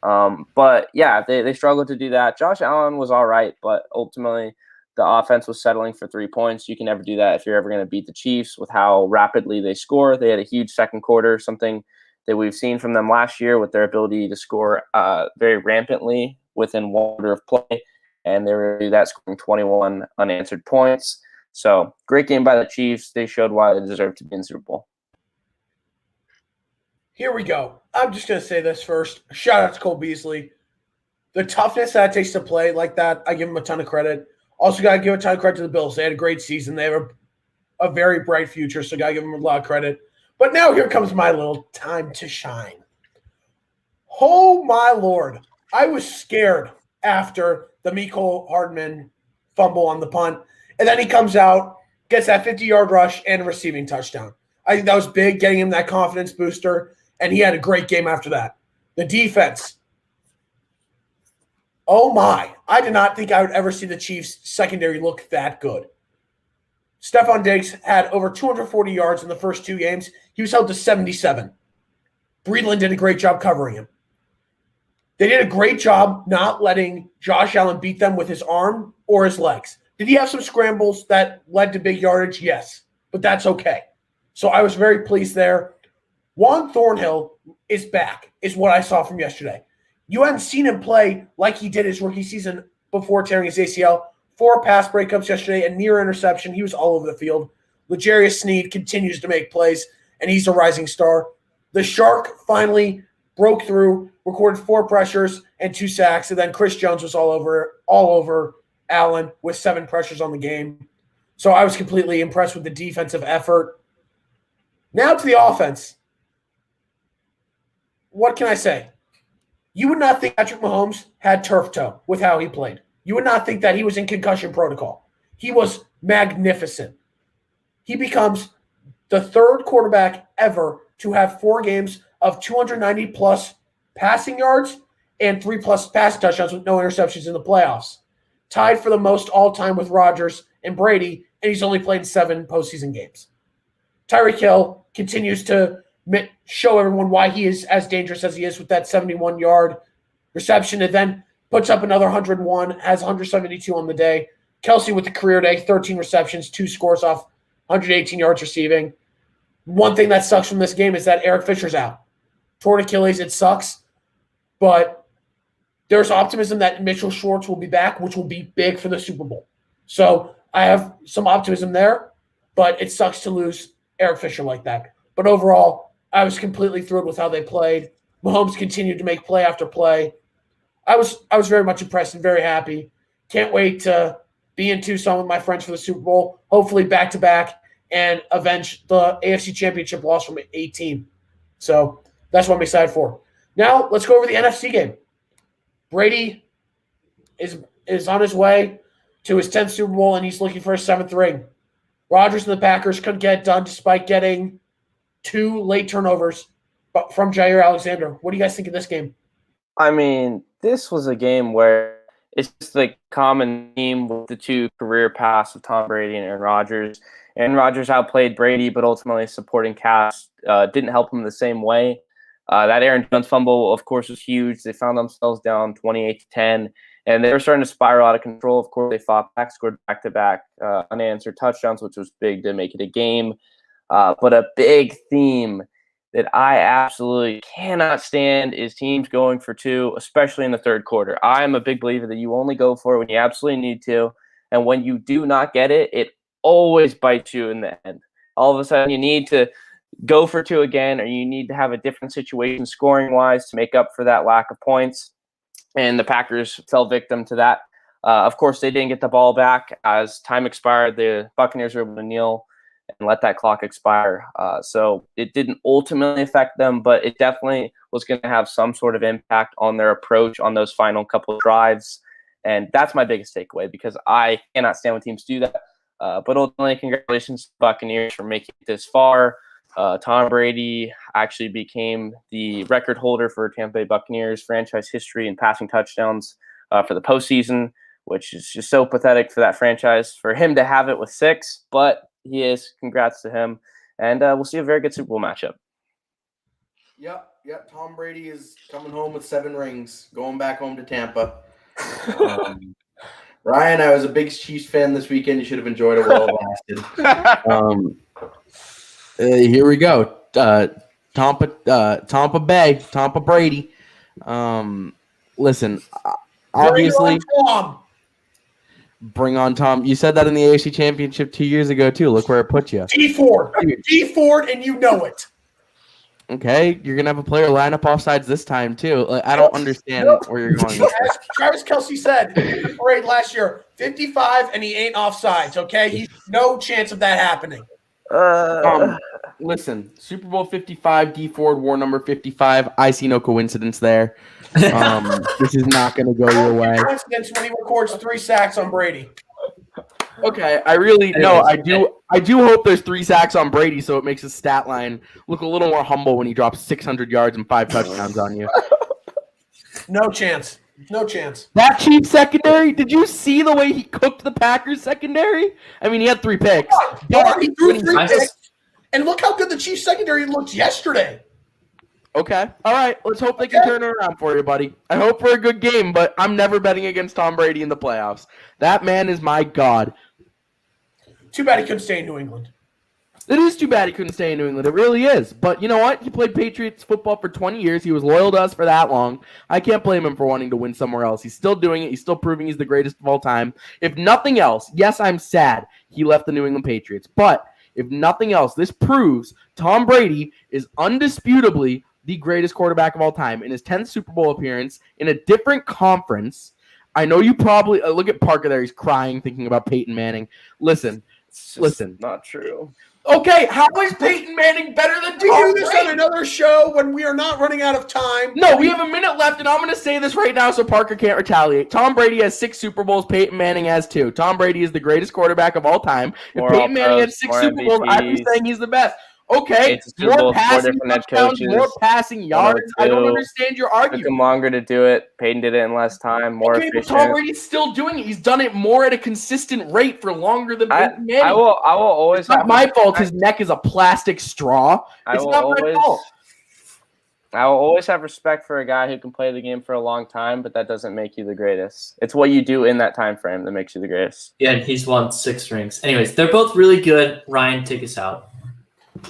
But yeah, they struggled to do that. Josh Allen was all right, but ultimately the offense was settling for 3 points. You can never do that if you're ever going to beat the Chiefs with how rapidly they score. They had a huge second quarter, something that we've seen from them last year with their ability to score very rampantly within 1 quarter of play. And they were that, scoring 21 unanswered points. So great game by the Chiefs. They showed why they deserve to be in the Super Bowl. Here we go. I'm just going to say this first. Shout out to Cole Beasley. The toughness that it takes to play like that, I give him a ton of credit. Also, got to give a ton of credit to the Bills. They had a great season. They have a very bright future, so got to give them a lot of credit. But now here comes my little time to shine. Oh, my Lord. I was scared after the Mecole Hardman fumble on the punt. And then he comes out, gets that 50-yard rush and a receiving touchdown. I think that was big, getting him that confidence booster, and he had a great game after that. The defense. Oh, my. I did not think I would ever see the Chiefs' secondary look that good. Stephon Diggs had over 240 yards in the first 2 games. He was held to 77. Breeland did a great job covering him. They did a great job not letting Josh Allen beat them with his arm or his legs. Did he have some scrambles that led to big yardage? Yes, but that's okay. So I was very pleased there. Juan Thornhill is back, is what I saw from yesterday. You hadn't seen him play like he did his rookie season before tearing his ACL. 4 pass breakups yesterday, a near interception. He was all over the field. L'Jarius Sneed continues to make plays, and he's a rising star. The Shark finally broke through, recorded 4 pressures and 2 sacks, and then Chris Jones was all over Allen with 7 pressures on the game. So I was completely impressed with the defensive effort. Now to the offense. What can I say? You would not think Patrick Mahomes had turf toe with how he played. You would not think that he was in concussion protocol. He was magnificent. He becomes the 3rd quarterback ever to have 4 games of 290-plus passing yards and 3-plus passing touchdowns with no interceptions in the playoffs. Tied for the most all-time with Rodgers and Brady, and he's only played 7 postseason games. Tyreek Hill continues to show everyone why he is as dangerous as he is with that 71-yard reception, and then puts up another 101, has 172 on the day. Kelce with the career day, 13 receptions, 2 scores off 118 yards receiving. One thing that sucks from this game is that Eric Fisher's out. Torn Achilles, it sucks, but there's optimism that Mitchell Schwartz will be back, which will be big for the Super Bowl. So I have some optimism there, but it sucks to lose Eric Fisher like that. But overall, I was completely thrilled with how they played. Mahomes continued to make play after play. I was very much impressed and very happy. Can't wait to be in Tucson with my friends for the Super Bowl, hopefully back-to-back, and avenge the AFC Championship loss from 18. So that's what I'm excited for. Now let's go over the NFC game. Brady is on his way to his 10th Super Bowl, and he's looking for his 7th ring. Rodgers and the Packers couldn't get it done despite getting 2 late turnovers from Jair Alexander. What do you guys think of this game? I mean, this was a game where it's just the common theme with the 2 career paths of Tom Brady and Aaron Rodgers. Aaron Rodgers outplayed Brady, but ultimately supporting cast didn't help him the same way. That Aaron Jones fumble, of course, was huge. They found themselves down 28-10, and they were starting to spiral out of control. Of course, they fought back, scored back-to-back unanswered touchdowns, which was big to make it a game. But a big theme that I absolutely cannot stand is teams going for 2, especially in the third quarter. I am a big believer that you only go for it when you absolutely need to, and when you do not get it, it always bites you in the end. All of a sudden, you need to go for 2 again, or you need to have a different situation scoring-wise to make up for that lack of points. And the Packers fell victim to that. Of course, they didn't get the ball back. As time expired, the Buccaneers were able to kneel and let that clock expire. So it didn't ultimately affect them, but it definitely was going to have some sort of impact on their approach on those final couple of drives. And that's my biggest takeaway, because I cannot stand when teams do that. But ultimately, congratulations to the Buccaneers for making it this far. Tom Brady actually became the record holder for Tampa Bay Buccaneers franchise history in passing touchdowns for the postseason, which is just so pathetic for that franchise. For him to have it with 6, but he is. Congrats to him. And we'll see a very good Super Bowl matchup. Yep. Tom Brady is coming home with 7 rings, going back home to Tampa. Ryan, I was a big Chiefs fan this weekend. You should have enjoyed it while it lasted. Here we go. Tampa Bay, Tampa Brady. Listen, obviously, bring on Tom. You said that in the AFC Championship 2 years ago, too. Look where it put you. D Ford, and you know it. Okay, you're going to have a player line up offsides this time, too. Like, I don't understand where you're going. As Travis Kelce said in the parade last year, 55, and he ain't offsides, okay? He's no chance of that happening. Listen, Super Bowl 55, D Ford, war number 55. I see no coincidence there. This is not going to go your way. Coincidence when he records 3 sacks on Brady. Okay, I do hope there's 3 sacks on Brady, so it makes his stat line look a little more humble when he drops 600 yards and 5 touchdowns on you. No chance. No chance. That Chiefs secondary, did you see the way he cooked the Packers secondary? I mean, he had 3 picks. Yeah, he threw 3 picks. And look how good the Chiefs secondary looked yesterday. Okay. All right. Let's hope they can turn it around for you, buddy. I hope for a good game, but I'm never betting against Tom Brady in the playoffs. That man is my god. Too bad he couldn't stay in New England. It is too bad he couldn't stay in New England. It really is. But you know what? He played Patriots football for 20 years. He was loyal to us for that long. I can't blame him for wanting to win somewhere else. He's still doing it. He's still proving he's the greatest of all time. If nothing else, yes, I'm sad he left the New England Patriots. But if nothing else, this proves Tom Brady is undisputably the greatest quarterback of all time. In his 10th Super Bowl appearance in a different conference. I know you probably look at Parker there. He's crying thinking about Peyton Manning. Listen. Not true. Okay, how is Peyton Manning better than Tom Brady? We do this on another show when we are not running out of time. No, we have a minute left, and I'm going to say this right now so Parker can't retaliate. Tom Brady has 6 Super Bowls. Peyton Manning has 2. Tom Brady is the greatest quarterback of all time. If Peyton Manning had 6 Super Bowls, I'd be saying he's the best. Okay, It's a Super Bowl, more four passing different head touchdowns, more coaches. passing yards. I don't 102. understand your Took argument. him longer to do it. Peyton did it in less time, more Okay, but Tom efficient. Brady's still doing it. He's done it more at a consistent rate for longer than I Peyton Manning. will always It's not have my fault. respect- His neck is a plastic straw. I It's will not my fault. I will always have respect for a guy who can play the game for a long time, but that doesn't make you the greatest. It's what you do in that time frame that makes you the greatest. Yeah, and he's won 6 rings. Anyways, they're both really good. Ryan, take us out.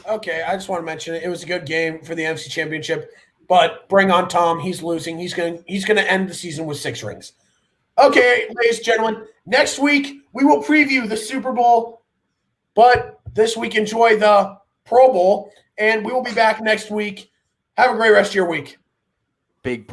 Okay, I just want to mention it. It was a good game for the NFC Championship, but bring on Tom. He's losing. He's gonna end the season with 6 rings. Okay, ladies and gentlemen, next week we will preview the Super Bowl, but this week enjoy the Pro Bowl, and we will be back next week. Have a great rest of your week. Big